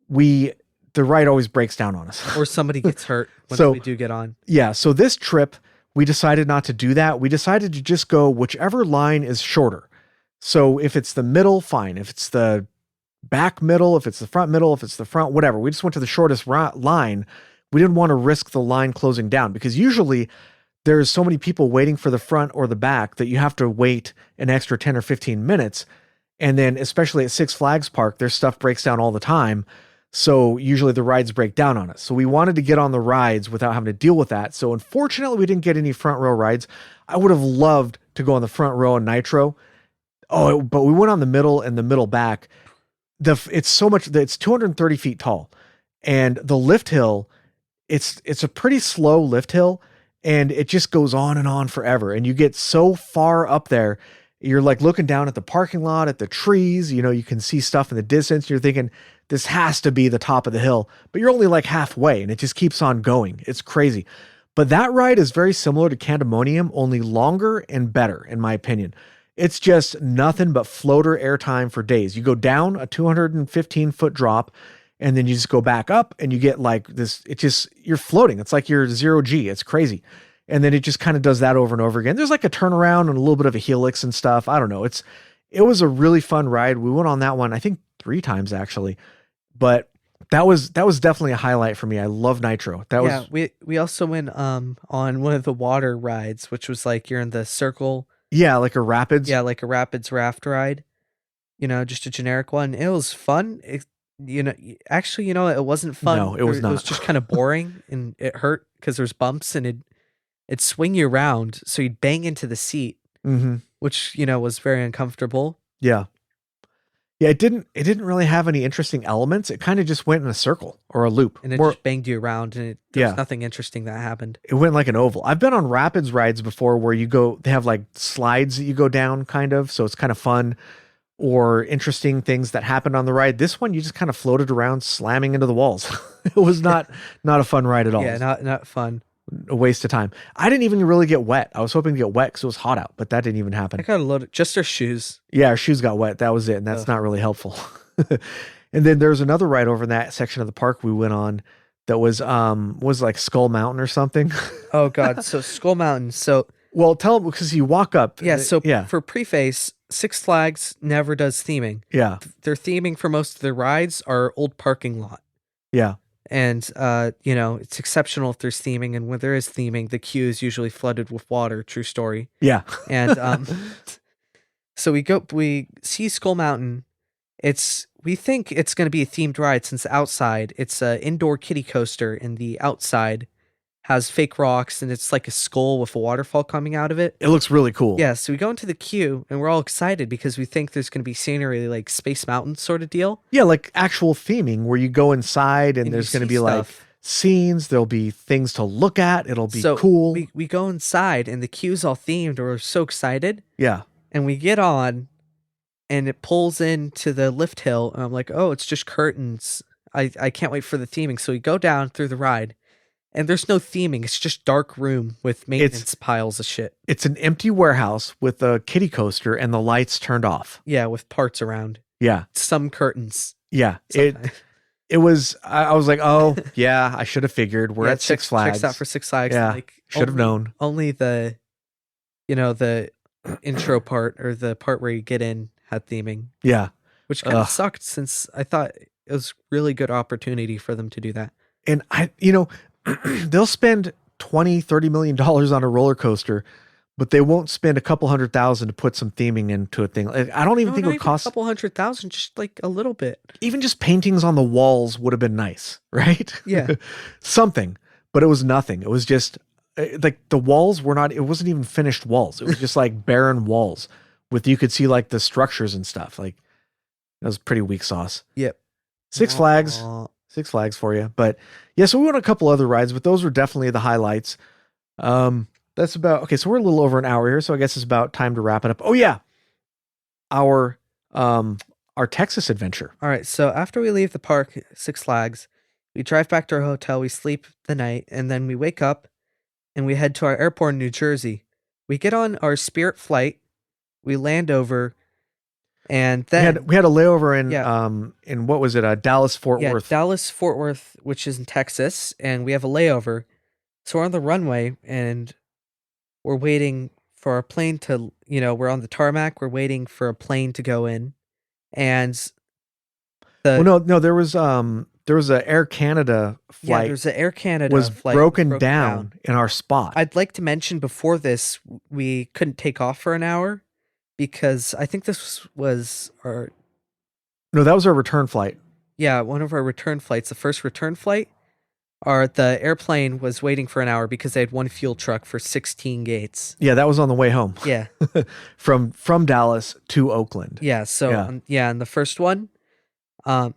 the ride always breaks down on us. Or somebody gets hurt when we do get on. Yeah, so this trip, we decided not to do that. We decided to just go whichever line is shorter. So if it's the middle, fine. If it's the back middle, if it's the front middle, if it's the front, whatever. We just went to the shortest line. We didn't want to risk the line closing down because usually there's so many people waiting for the front or the back that you have to wait an extra 10 or 15 minutes. And then especially at Six Flags Park, their stuff breaks down all the time. So usually the rides break down on us. So we wanted to get on the rides without having to deal with that. So unfortunately, we didn't get any front row rides. I would have loved to go on the front row on Nitro. Oh, but we went on the middle and the middle back. It's so much that it's 230 feet tall, and the lift hill, it's a pretty slow lift hill, and it just goes on and on forever. And you get so far up there, you're like looking down at the parking lot, at the trees, you can see stuff in the distance. You're thinking this has to be the top of the hill, but you're only like halfway and it just keeps on going. It's crazy. But that ride is very similar to Candemonium, only longer and better, in my opinion. It's just nothing but floater airtime for days. You go down a 215-foot drop, and then you just go back up, and you get like this. You're floating. It's like you're 0G. It's crazy. And then it just kind of does that over and over again. There's like a turnaround and a little bit of a helix and stuff. I don't know. It was a really fun ride. We went on that one, I think 3 times actually, but that was definitely a highlight for me. I love Nitro. We also went on one of the water rides, which was like you're in the circle. Yeah, like a rapids. Yeah, like a rapids raft ride. Just a generic one. It was fun. Actually, it wasn't fun. No, it was not. It was just kind of boring, and it hurt because there's bumps, and it'd swing you around, so you'd bang into the seat, which was very uncomfortable. Yeah. Yeah, it didn't really have any interesting elements. It kind of just went in a circle or a loop. And it just banged you around, and there's nothing interesting that happened. It went like an oval. I've been on rapids rides before where they have like slides that you go down kind of, so it's kind of fun, or interesting things that happened on the ride. This one, you just kind of floated around slamming into the walls. It was not a fun ride at all. Yeah, not fun. A waste of time. I didn't even really get wet. I was hoping to get wet because it was hot out, but that didn't even happen. I got a load of just our shoes. Yeah, our shoes got wet. That was it, and that's not really helpful. And then there's another ride over in that section of the park we went on that was like Skull Mountain or something. Oh God! So Skull Mountain. So well, tell them because you walk up. Yeah. So for preface, Six Flags never does theming. Yeah. Their theming for most of their rides are old parking lot. Yeah. And, it's exceptional if there's theming. And when there is theming, the queue is usually flooded with water. True story. Yeah. And so we see Skull Mountain. We think it's going to be a themed ride since outside it's an indoor kiddie coaster, and the outside has fake rocks, and it's like a skull with a waterfall coming out of it. It looks really cool. Yeah, so we go into the queue, and we're all excited because we think there's going to be scenery like Space Mountain sort of deal. Yeah, like actual theming where you go inside and there's going to be like scenes. There'll be things to look at. It'll be cool. We go inside, and the queue's all themed, and we're so excited. Yeah. And we get on, and it pulls into the lift hill, and I'm like, oh, it's just curtains. I can't wait for the theming. So we go down through the ride. And there's no theming. It's just dark room with maintenance piles of shit. It's an empty warehouse with a kiddie coaster and the lights turned off. Yeah, with parts around. Yeah. Some curtains. Yeah. It it was. I was like, oh yeah, I should have figured. We're Yeah, at Six Flags. checks out for Six Flags. Yeah, Like should have known. Only the, the intro part or the part where you get in had theming, Yeah, which kind of Ugh. sucked since I thought it was really good opportunity for them to do that. and they'll spend 20-30 million dollars on a roller coaster, but they won't spend a couple $100,000 to put some theming into a thing. Like, I don't even No, think it not would even cost. a couple $100,000, just like a little bit. Even just paintings on the walls would have been nice, right? Yeah. Something, but it was nothing. It was just like the walls were not, it wasn't even finished walls. It was just like barren walls with, you could see like the structures and stuff. Like that was pretty weak sauce. Yep. Six Flags for you. But yeah, so we went on a couple other rides, but those were definitely the highlights. That's about, okay. So we're a little over an hour here. So I guess it's about time to wrap it up. Oh yeah. Our Texas adventure. All right. So after we leave the park, Six Flags, we drive back to our hotel, we sleep the night, and then we wake up and we head to our airport in New Jersey. We get on our Spirit flight, we land over, and then We had a layover in what was it? Dallas Fort Worth. Dallas Fort Worth, which is in Texas, and we have a layover. So we're on the runway and we're waiting for our plane to, we're on the tarmac, we're waiting for a plane to go in. And no, there was a Air Canada flight. there's an Air Canada was flight broken down in our spot. I'd like to mention before this, we couldn't take off for an hour because I think this was No, that was our return flight. Yeah, one of our return flights, the first return flight. The airplane was waiting for an hour because they had one fuel truck for 16 gates. Yeah, that was on the way home. Yeah. from Dallas to Oakland. Yeah, so and the first one, no,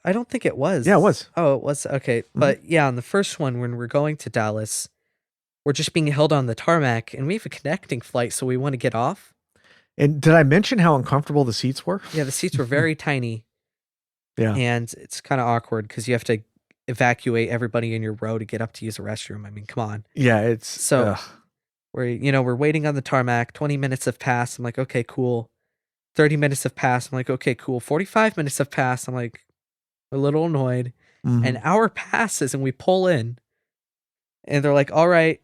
I don't think it was. Yeah, it was. Oh, it was. Okay. But yeah, on the first one, when we're going to Dallas, we're just being held on the tarmac and we have a connecting flight, so we want to get off. And did I mention how uncomfortable the seats were? Yeah, the seats were very tiny. Yeah. And it's kind of awkward because you have to evacuate everybody in your row to get up to use the restroom. I mean, come on. Yeah, it's so we're waiting on the tarmac. 20 minutes have passed. I'm like, okay, cool. 30 minutes have passed. I'm like, okay, cool. 45 minutes have passed. I'm like a little annoyed. An hour passes and we pull in and they're like, all right,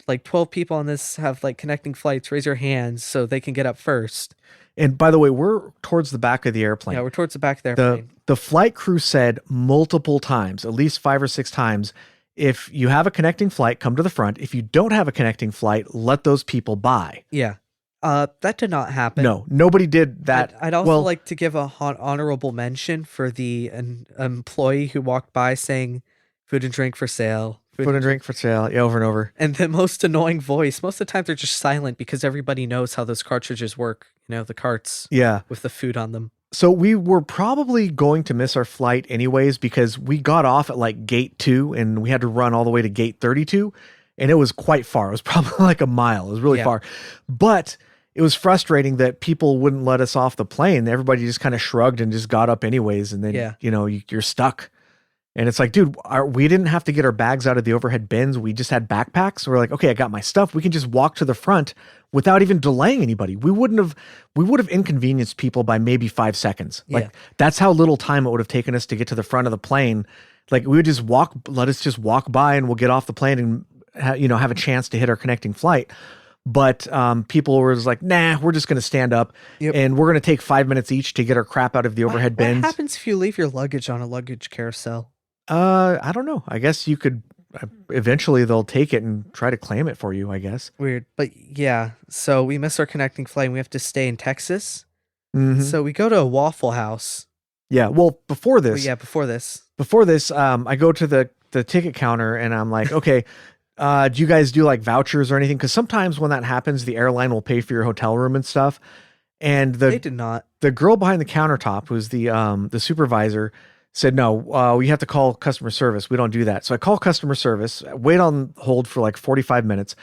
like 12 people on this have like connecting flights. Raise your hands so they can get up first. And by the way, we're towards the back of the airplane. Yeah, we're towards the back of the airplane. The flight crew said multiple times, at least 5 or 6 times, if you have a connecting flight, come to the front. If you don't have a connecting flight, let those people by. Yeah. That did not happen. No, nobody did that. I'd also like to give a honorable mention for the employee who walked by saying food and drink for sale. Food and drink for sale, over and over. And the most annoying voice. Most of the time they're just silent because everybody knows how those cartridges work. The carts. Yeah. With the food on them. So we were probably going to miss our flight anyways because we got off at like gate 2 and we had to run all the way to gate 32. And it was quite far. It was probably like a mile. It was really far. But it was frustrating that people wouldn't let us off the plane. Everybody just kind of shrugged and just got up anyways. And then, you're stuck. And it's like, dude, we didn't have to get our bags out of the overhead bins. We just had backpacks. So we're like, okay, I got my stuff. We can just walk to the front without even delaying anybody. We would have inconvenienced people by maybe 5 seconds. Like that's how little time it would have taken us to get to the front of the plane. Like we would just let us just walk by and we'll get off the plane and have a chance to hit our connecting flight. But people were just like, nah, we're just going to stand up and we're going to take 5 minutes each to get our crap out of the overhead bins. What happens if you leave your luggage on a luggage carousel? I don't know. I guess you could, eventually they'll take it and try to claim it for you, I guess. Weird. But yeah, so we miss our connecting flight and we have to stay in Texas. So we go to a Waffle House. Yeah. Well, before this, I go to the ticket counter and I'm like, okay, do you guys do like vouchers or anything? Because sometimes when that happens, the airline will pay for your hotel room and stuff. And they did not. The girl behind the countertop, who's the supervisor, said, no, you have to call customer service. We don't do that. So I call customer service, wait on hold for like 45 minutes.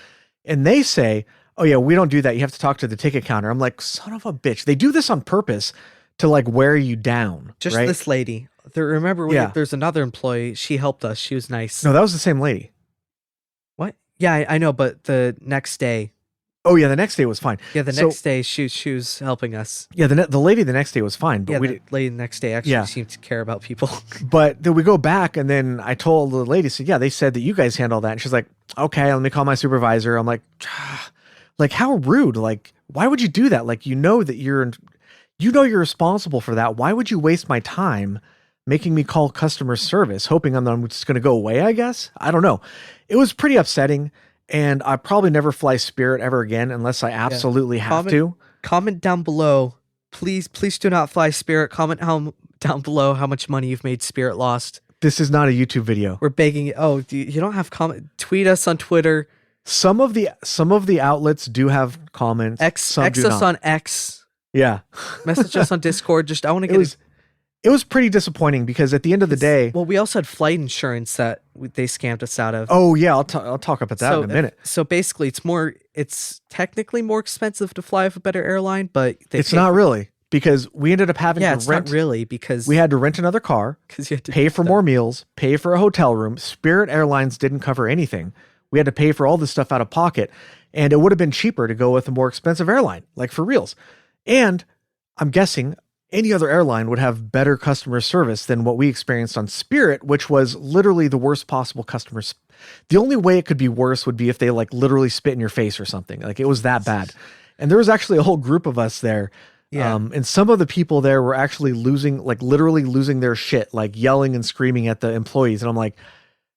And they say, oh yeah, we don't do that. You have to talk to the ticket counter. I'm like, son of a bitch. They do this on purpose to like wear you down. Just right? This lady. Remember, there's another employee. She helped us. She was nice. No, that was the same lady. What? Yeah, I know. But the next day, Oh yeah, the next day was fine. Yeah, the So- next day she was helping us. Yeah, the lady the next day was fine, but Yeah, we the did, lady the next day actually Yeah. seemed to care about people. but then we go back and then I told the lady, said, yeah, they said that you guys handle that. And she's like, okay, let me call my supervisor. I'm like, like how rude. Like, why would you do that? Like, you know you're responsible for that. Why would you waste my time making me call customer service, hoping I'm just going to go away, I guess? I don't know. It was pretty upsetting. And I probably never fly Spirit ever again unless I absolutely have to. Comment down below. Please do not fly Spirit. Comment down below how much money you've made Spirit lost. This is not a YouTube video. We're begging. Oh, you don't have comment. Tweet us on Twitter. Some of the outlets do have comments. Some X do us not. on X. Yeah. Message us on Discord. I want to get It was pretty disappointing because at the end of the day, Well, we also had flight insurance that they scammed us out of. oh yeah, I'll talk about that in a minute. So basically, it's technically more expensive to fly with a better airline, but It's not really, because we ended up having to it's rent. not really because We had to rent another car, you had to pay do for stuff. more meals, pay for a hotel room. Spirit Airlines didn't cover anything. We had to pay for all this stuff out of pocket, and it would have been cheaper to go with a more expensive airline, like for reals. And I'm guessing any other airline would have better customer service than what we experienced on Spirit, which was literally the worst possible customers. The only way it could be worse would be if they like literally spit in your face or something. Like it was that bad. And there was actually a whole group of us there. Yeah. And some of the people there were actually literally losing their shit, like yelling and screaming at the employees. And I'm like,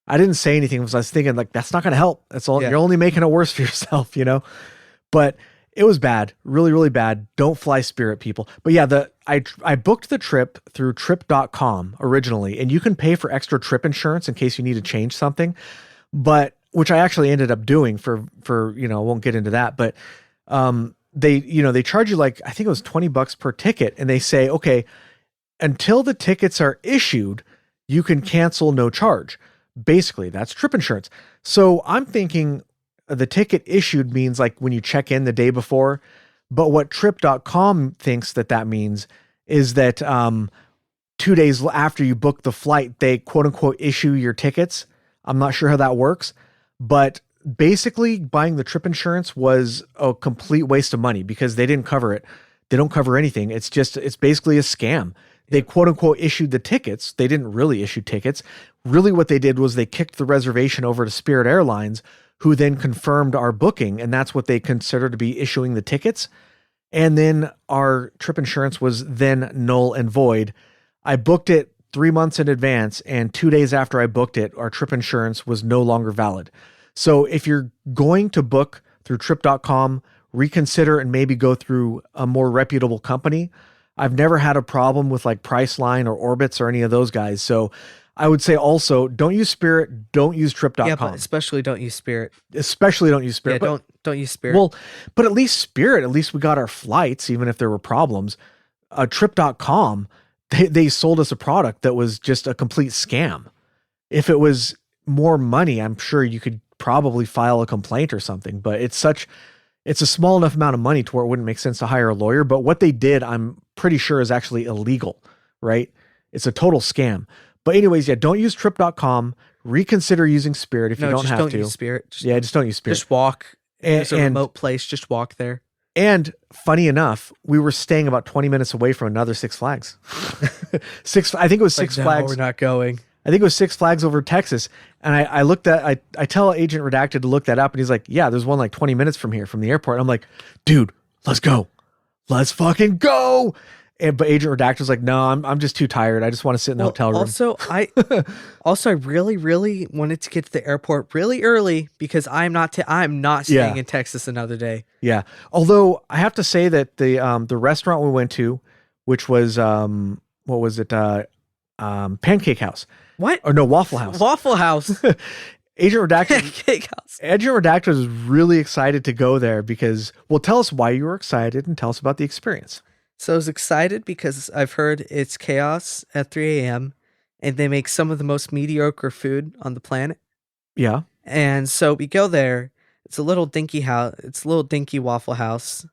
I didn't say anything because I was thinking like, that's not going to help. That's all. Yeah. You're only making it worse for yourself, but it was bad, really, really bad. Don't fly Spirit, people. But yeah, I booked the trip through trip.com originally, and you can pay for extra trip insurance in case you need to change something, but which I actually ended up doing for I won't get into that, but they charge you like, I think it was $20 per ticket, and they say, okay, until the tickets are issued, you can cancel no charge. Basically, that's trip insurance. So I'm thinking the ticket issued means like when you check in the day before, but what trip.com thinks that means is that 2 days after you book the flight, they quote unquote issue your tickets. I'm not sure how that works, but basically buying the trip insurance was a complete waste of money because they didn't cover it. They don't cover anything. It's basically a scam. They quote unquote issued the tickets. They didn't really issue tickets. Really what they did was they kicked the reservation over to Spirit Airlines, who then confirmed our booking, and that's what they consider to be issuing the tickets. And then our trip insurance was then null and void. I booked it 3 months in advance, and 2 days after I booked it, our trip insurance was no longer valid. So if you're going to book through trip.com, reconsider and maybe go through a more reputable company. I've never had a problem with like Priceline or Orbitz or any of those guys. So I would say also don't use Spirit, don't use trip.com. Yeah, but especially don't use Spirit. Especially don't use Spirit. Yeah, don't use Spirit. Well, but at least Spirit, at least we got our flights, even if there were problems. Trip.com, they sold us a product that was just a complete scam. If it was more money, I'm sure you could probably file a complaint or something, but it's a small enough amount of money to where it wouldn't make sense to hire a lawyer. But what they did, I'm pretty sure is actually illegal, right? It's a total scam. But anyways, yeah, don't use trip.com. Reconsider using Spirit if you don't have to. Use Spirit. Just don't use Spirit. Just walk. There's a and remote place. Just walk there. And funny enough, we were staying about 20 minutes away from another Six Flags. I think it was Six No, Flags. we're not going. I think it was Six Flags over Texas. And I looked at, I tell Agent Redacted to look that up, and he's like, yeah, there's one like 20 minutes from here, from the airport. And I'm like, dude, let's go. Let's fucking go. But Agent Redacted was like, no, I'm just too tired. I just want to sit in the hotel room. I really, really wanted to get to the airport really early because I'm not staying in Texas another day. Yeah. Although I have to say that the restaurant we went to, which was what was it? Pancake House. What? Or no, Waffle House. Waffle House. Agent Redacted. Pancake House. Agent Redacted was really excited to go there because, well, tell us why you were excited and tell us about the experience. So I was excited because I've heard it's chaos at 3 a.m. and they make some of the most mediocre food on the planet. Yeah. And so we go there. It's a little dinky house. It's a little dinky Waffle House.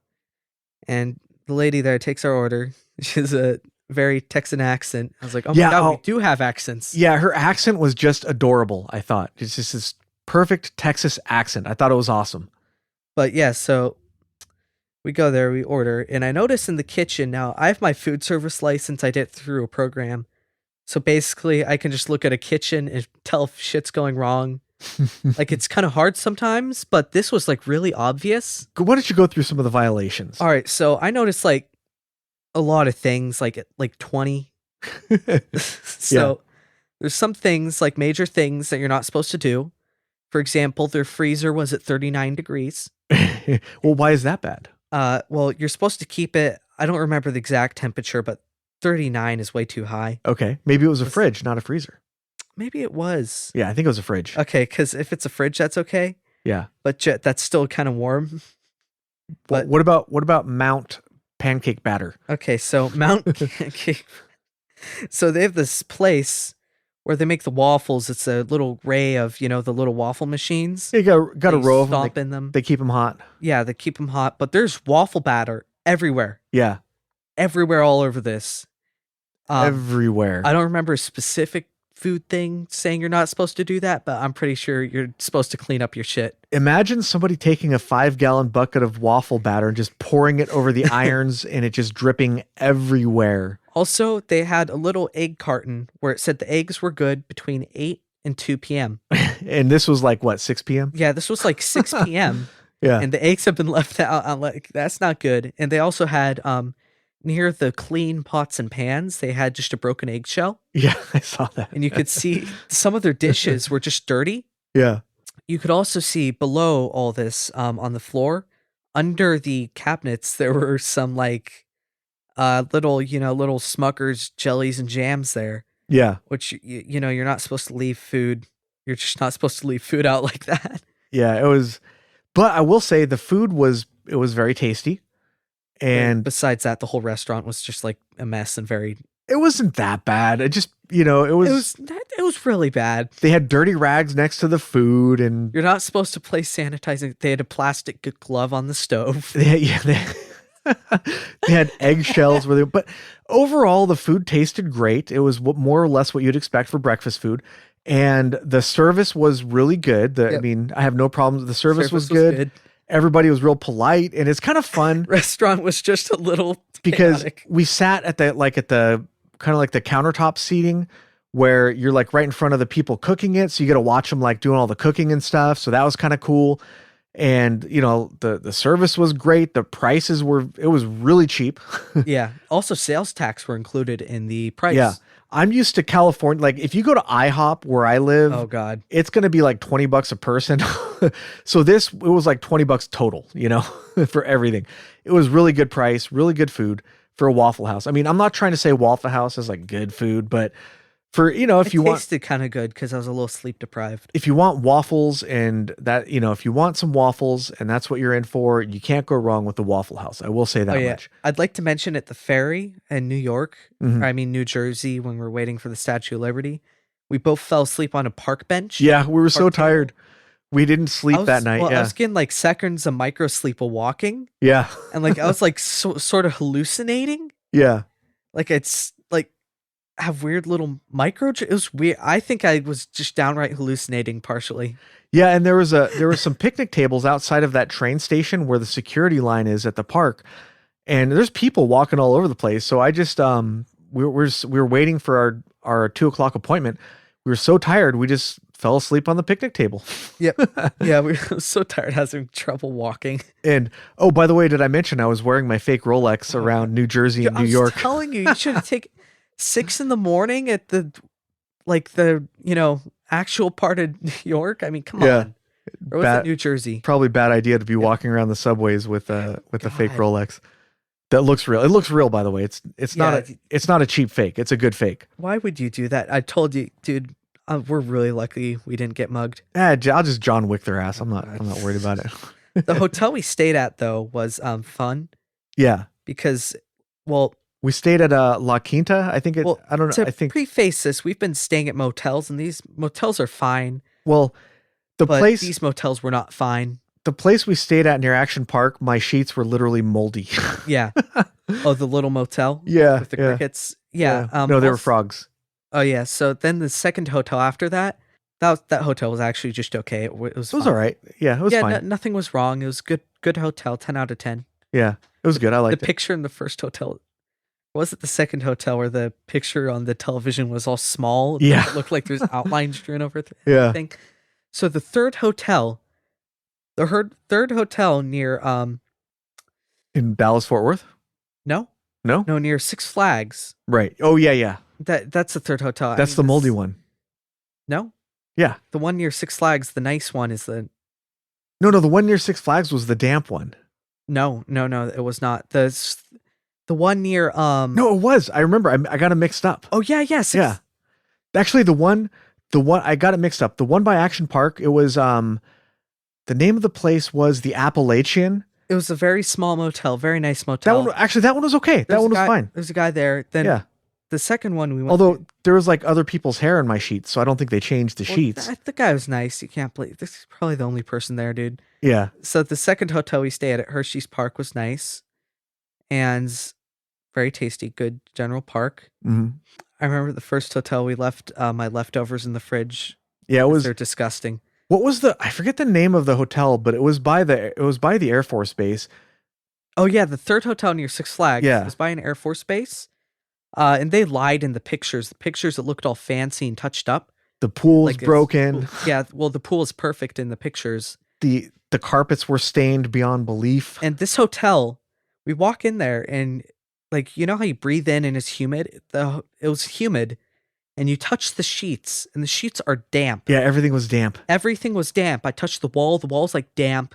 And the lady there takes our order. She has a very Texan accent. I was like, oh my God, we do have accents. Yeah, her accent was just adorable, I thought. It's just this perfect Texas accent. I thought it was awesome. But yeah, so We go there, we order, and I notice in the kitchen now, I have my food service license. I did it through a program. So basically, I can just look at a kitchen and tell if shit's going wrong. Like, it's kind of hard sometimes, but this was like really obvious. Why don't you go through some of the violations? All right, so I noticed like a lot of things, like 20. So there's some things, like major things that you're not supposed to do. For example, their freezer was at 39 degrees. Well, why is that bad? Well, you're supposed to keep it, I don't remember the exact temperature, but 39 is way too high. Okay, maybe it was a fridge, not a freezer. Maybe it was. Yeah, I think it was a fridge. Okay, because if it's a fridge, that's okay. Yeah, But that's still kind of warm. But what about Mount pancake batter? okay, so so they have this place where they make the waffles. It's a little ray of, the little waffle machines. You got a You row of stomp them. in them. They keep them hot. Yeah, they keep them hot. But there's waffle batter everywhere. Yeah, Everywhere all over this. everywhere. I don't remember a specific food thing saying you're not supposed to do that, but I'm pretty sure you're supposed to clean up your shit. Imagine somebody taking a 5-gallon bucket of waffle batter and just pouring it over the irons and it just dripping everywhere. Also, they had a little egg carton where it said the eggs were good between 8 and 2 p.m. And this was like, what, 6 p.m.? Yeah, this was like 6 p.m. Yeah. And the eggs have been left out. I'm like, that's not good. And they also had near the clean pots and pans, they had just a broken eggshell. Yeah, I saw that. And you could see some of their dishes were just dirty. Yeah. You could also see below all this on the floor, under the cabinets, there were some like little Smuckers, jellies, and jams there, Yeah. which, you're not supposed to leave food. You're just not supposed to leave food out like that. Yeah, it was, but I will say the food was very tasty. And besides that, the whole restaurant was just like a mess and very. it wasn't that bad. It just, it was really bad. they had dirty rags next to the food and You're not supposed to place sanitizing. They had a plastic glove on the stove. they had eggshells but overall the food tasted great. It was more or less what you'd expect for breakfast food. And the service was really good. I Yep. mean, I have no problems. The service was good. Everybody was real polite, and it's kind of fun Restaurant was just a little because chaotic. we sat at the kind of like the countertop seating where you're like right in front of the people cooking it. So you get to watch them like doing all the cooking and stuff. So that was kind of cool. And the service was great. The prices it was really cheap. Yeah. Also, sales tax were included in the price. Yeah. I'm used to California. Like if you go to IHOP where I live, Oh God. it's going to be like $20 a person. So it was like $20 total, for everything. It was really good price, really good food for a Waffle House. I mean, I'm not trying to say Waffle House is like good food, but for, if you want, tasted kind of good because I was a little sleep deprived. if you want waffles and that, if you want some waffles and that's what you're in for, you can't go wrong with the Waffle House. I will say that much. I'd like to mention at the ferry in New York, Mhm. or I mean New Jersey, when we're waiting for the Statue of Liberty, we both fell asleep on a park bench. Yeah. We were so Park table. tired. We didn't sleep that night. Well, I Yeah. was getting like seconds of micro sleep of walking, Yeah. and like I was like sort of hallucinating. Yeah. Like it's like have weird little it was weird. I think I was just downright hallucinating partially. Yeah, and there were some picnic tables outside of that train station where the security line is at the park, and there's people walking all over the place. So I just we were waiting for our 2:00 appointment. We were so tired we just fell asleep on the picnic table. Yep. Yeah, we were so tired, having trouble walking. And oh, by the way, did I mention I was wearing my fake Rolex around New Jersey and I New was York? telling you should have taken 6 a.m. at the actual part of New York. I mean, come Yeah. on. Or was Bad- it New Jersey? Probably bad idea to be walking around the subways with a fake God. Rolex. That looks real. It looks real, by the way. It's not Yeah. it's not a cheap fake. It's a good fake. Why would you do that? I told you, dude. We're really lucky we didn't get mugged. I'll just John Wick their ass. I'm not worried about it. The hotel we stayed at though was fun Yeah. because, well, We stayed at La Quinta. I think I don't know. to I think preface this, we've been staying at motels, and these motels are fine, well, the but place these motels were not fine. we stayed at near Action Park, my sheets were literally moldy. Yeah. Oh, the little motel Yeah. with the yeah, crickets. Yeah. no, they were also- frogs. Oh yeah. So then the second hotel after that, that hotel was actually just okay. It was It was fine. all right. Yeah, it was Yeah, fine. nothing was wrong. It was good hotel, 10 out of 10. Yeah, it was good. I The liked it. picture in the first hotel. Was it the second hotel where the picture on the television was all small? Yeah. It looked like there's outlines drawn over Yeah. everything. So the third hotel, third hotel near In Dallas Fort Worth? no No? no near Six Flags. Right. Oh yeah, yeah. That's the third hotel. That's the moldy this- one. No, Yeah. the one near Six Flags, the nice one is the No, the one near Six Flags was the damp one. no, it was not. The one near No, it was. I remember. I got it mixed up. Oh yeah. Yeah. Actually, the one I got it mixed up. The one by Action Park, it was the name of the place was the Appalachian. It was a very small motel, very nice That motel. one that one was okay. That There's one a was guy- fine. There's a guy there. Then Yeah. the second one we went Although to- there was like other people's hair in my sheets, so I don't think they changed the well, sheets. The guy was nice. You can't believe this is probably the only person there, dude. Yeah. So the second hotel we stayed at Hershey's Park was nice and very tasty, good general park. hmm I remember the first hotel we left my leftovers in the fridge. Yeah, it was. They're disgusting. What was I forget the name of the hotel, but it was by the Air Force Base. Oh yeah, the third hotel near Six Flags Yeah. was by an Air Force base. And they lied in the pictures. The pictures, it looked all fancy and touched up. The pool was Like it's- broken. Yeah, well, the pool is perfect in the pictures. The carpets were stained beyond belief. And this hotel, we walk in there and like, you know how you breathe in and it's humid? It was humid and you touch the sheets and the sheets are damp. Yeah, everything was damp. Everything was damp. I touched the wall's like damp.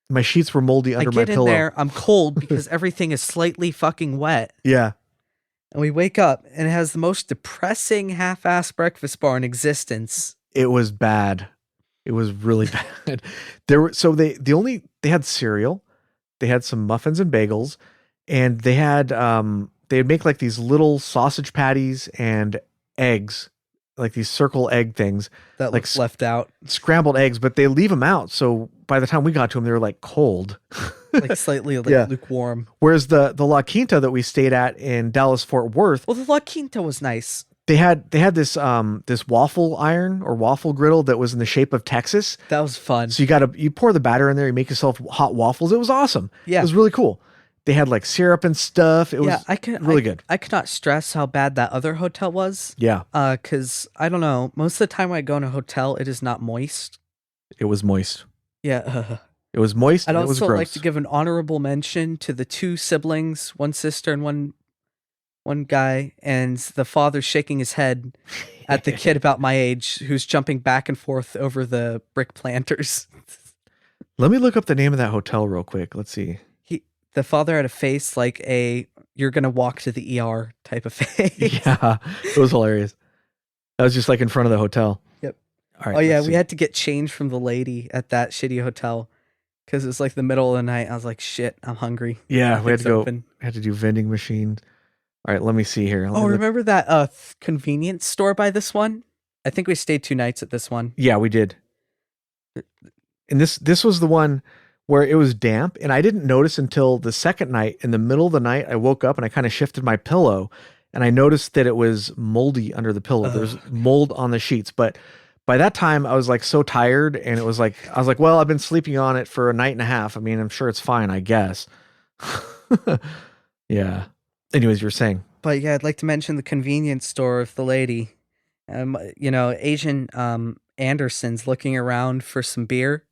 My sheets were moldy under I my get in pillow. there, I'm cold because everything is slightly fucking wet. Yeah. And we wake up and it has the most depressing half-ass breakfast bar in existence. It was bad. It was really bad. They had cereal, they had some muffins and bagels, and they'd make like these little sausage patties and eggs, like these circle egg things, That Like looks left out. scrambled eggs, but they leave them out. So by the time we got to them, they were like cold. Like slightly like Yeah. lukewarm. Whereas the La Quinta that we stayed at in Dallas Fort Worth, Well, the La Quinta was nice. they had this this waffle iron or waffle griddle that was in the shape of Texas. That was fun. So you pour the batter in there, you make yourself hot waffles. It was awesome. Yeah. It was really cool. They had like syrup and stuff. It was really good. I cannot stress how bad that other hotel was. Yeah, Cause I don't know. Most of the time when I go in a hotel, it is not moist. it was moist. Yeah. It was moist I'd and it was also gross. like to give an honorable mention to the two siblings, one sister and one guy, and the father shaking his head at the kid about my age who's jumping back and forth over the brick planters. Let me look up the name of that hotel real quick. Let's see. The father had a face like a "you're gonna walk to the ER" type of face. Yeah, it was hilarious. That was just like in front of the hotel. Yep. All right. Oh yeah, let's we see. had to get change from the lady at that shitty hotel because it was like the middle of the night. I was like, "Shit, I'm hungry." Yeah, we had Nothing's to go. open. Had to do vending machines. All right, let me see here. Let Oh, me look- remember that convenience store by this one? I think we stayed 2 nights at this one. Yeah, we did. And this was the one where it was damp, and I didn't notice until the second night. In the middle of the night, I woke up and I kind of shifted my pillow, and I noticed that it was moldy under the pillow. There's mold on the sheets, but by that time I was like so tired, and it was like I was like, well, I've been sleeping on it for a night and a half. I mean, I'm sure it's fine, I guess. Yeah. Anyways, you were saying. But yeah, I'd like to mention the convenience store with the lady. Asian Anderson's looking around for some beer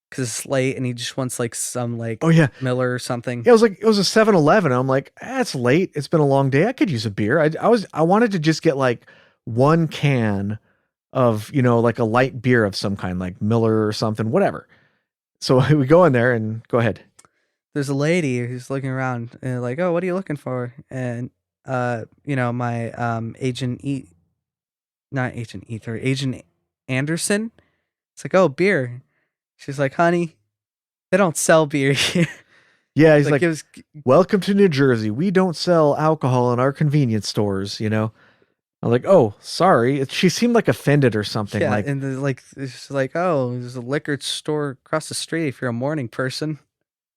because it's late and he just wants like some like Oh yeah. Miller or something. Yeah, it was a 7-Eleven. I'm like, it's late. It's been a long day. I could use a beer. I wanted to just get like one can of, like a light beer of some kind, like Miller or something, whatever. So we go in there and go ahead. There's a lady who's looking around and like, oh, what are you looking for? And my Agent Anderson. It's like, oh, beer. She's like, honey, they don't sell beer here. Yeah, he's like, it was, welcome to New Jersey. We don't sell alcohol in our convenience stores, I'm like, oh, sorry. She seemed like offended or something. yeah, Like, and it's like, oh, there's a liquor store across the street if you're a morning person.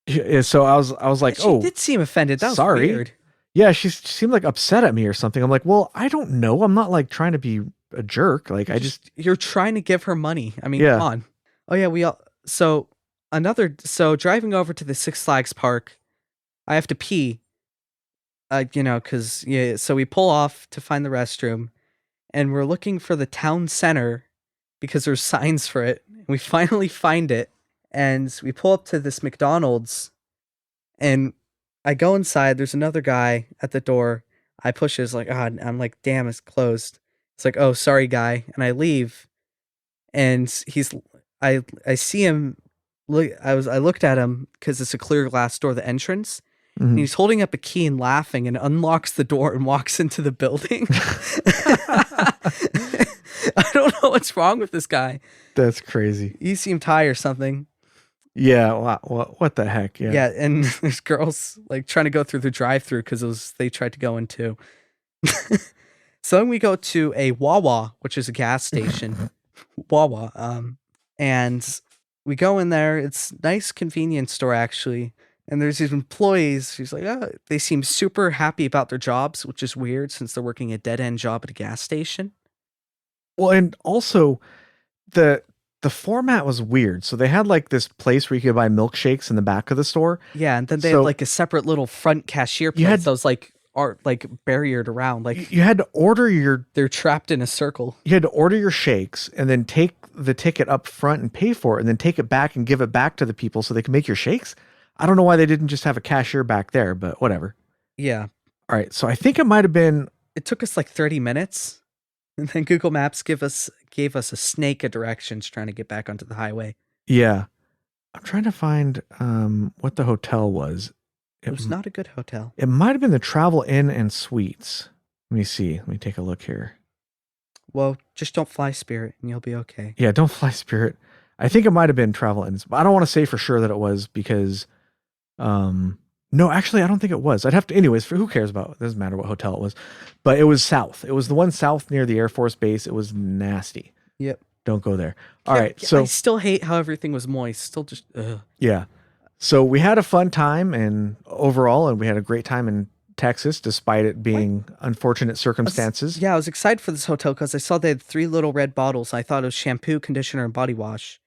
yeah, so I was like, She oh, did seem offended. That was sorry. weird. yeah, she seemed like upset at me or something. I'm like, well, I don't know. I'm not like trying to be a jerk. Like, You're trying to give her money. I mean, Yeah. come on. Oh yeah, so driving over to the Six Flags park, I have to pee. Because yeah. So we pull off to find the restroom, and we're looking for the town center because there's signs for it. We finally find it, and we pull up to this McDonald's, and I go inside. There's another guy at the door. I push it. It's like, I'm like, damn, it's closed. It's like, oh, sorry, guy, and I leave. And I see him. I looked at him because it's a clear glass door, the entrance. And Mhm. he's holding up a key and laughing and unlocks the door and walks into the building. I don't know what's wrong with this guy. That's crazy. He seemed high or something. Yeah. What the heck? Yeah. Yeah, and there's girls like trying to go through the drive-through because they tried to go in too. So then we go to a Wawa, which is a gas station. Wawa. And we go in there. It's a nice convenience store actually. And there's these employees. She's like, oh, they seem super happy about their jobs, which is weird since they're working a dead end job at a gas station. Well, and also the format was weird. So they had like this place where you could buy milkshakes in the back of the store. Yeah, and then they had like a separate little front cashier place that was like barriered around. Like you had to order your they're trapped in a circle. You had to order your shakes and then take the ticket up front and pay for it, and then take it back and give it back to the people so they can make your shakes. I don't know why they didn't just have a cashier back there, but whatever. Yeah. All right. So I think it might have been. It took us like 30 minutes, and then Google Maps gave us a snake of directions trying to get back onto the highway. Yeah. I'm trying to find what the hotel was. It was not a good hotel. It might have been the Travel Inn and Suites. Let me see. Let me take a look here. Well, just don't fly Spirit and you'll be okay. Yeah, don't fly Spirit. I think it might have been Travel Inn. I don't want to say for sure that it was because no, actually I don't think it was. I'd have to anyways, for who cares about it? Doesn't matter what hotel it was. But it was south. It was the one south near the Air Force Base. It was nasty. Yep. Don't go there. All right. So I still hate how everything was moist. Still just yeah. So we had a fun time and overall, and we had a great time in Texas, despite it being unfortunate circumstances. I was excited for this hotel because I saw they had 3 little red bottles. I thought it was shampoo, conditioner, and body wash.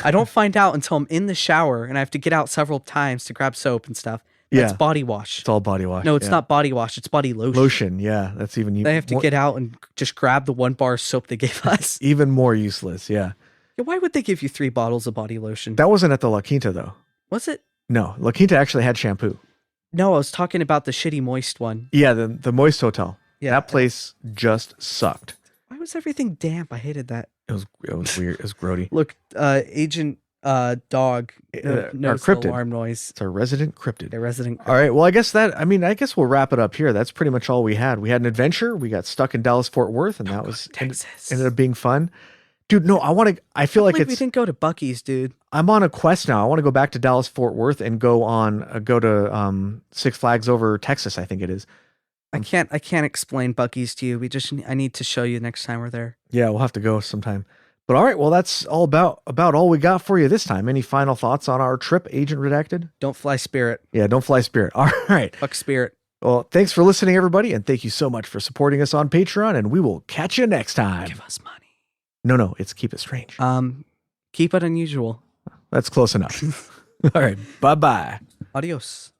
I don't find out until I'm in the shower and I have to get out several times to grab soap and stuff. That's body wash. It's all body wash. No, it's not body wash. It's body lotion. Lotion, yeah. That's even. They have to get out and just grab the 1 bar of soap they gave us. Even more useless, yeah. Yeah, why would they give you 3 bottles of body lotion? That wasn't at the La Quinta, though. Was it? No, La Quinta actually had shampoo. No, I was talking about the shitty moist one. Yeah, the Moist Hotel. Yeah, that place just sucked. Why was everything damp? I hated that. It was weird. It was grody. Look, Agent Dog knows the alarm noise. It's our resident cryptid. The resident cryptid. All right, well, I guess we'll wrap it up here. That's pretty much all we had. We had an adventure. We got stuck in Dallas Fort Worth, and that was Texas. Ended up being fun. Dude, no, I feel like we didn't go to Buc-ee's, dude. I'm on a quest now. I want to go back to Dallas Fort Worth and go to Six Flags Over Texas, I think it is. I can't explain Buc-ee's to you. I need to show you next time we're there. Yeah, we'll have to go sometime. But all right, well, that's all about all we got for you this time. Any final thoughts on our trip, Agent Redacted? Don't fly Spirit. Yeah, don't fly Spirit. All right. Fuck Spirit. Well, thanks for listening, everybody, and thank you so much for supporting us on Patreon, and we will catch you next time. Give us money. No, it's Keep It Strange. Keep it unusual. That's close enough. All right, bye-bye. Adios.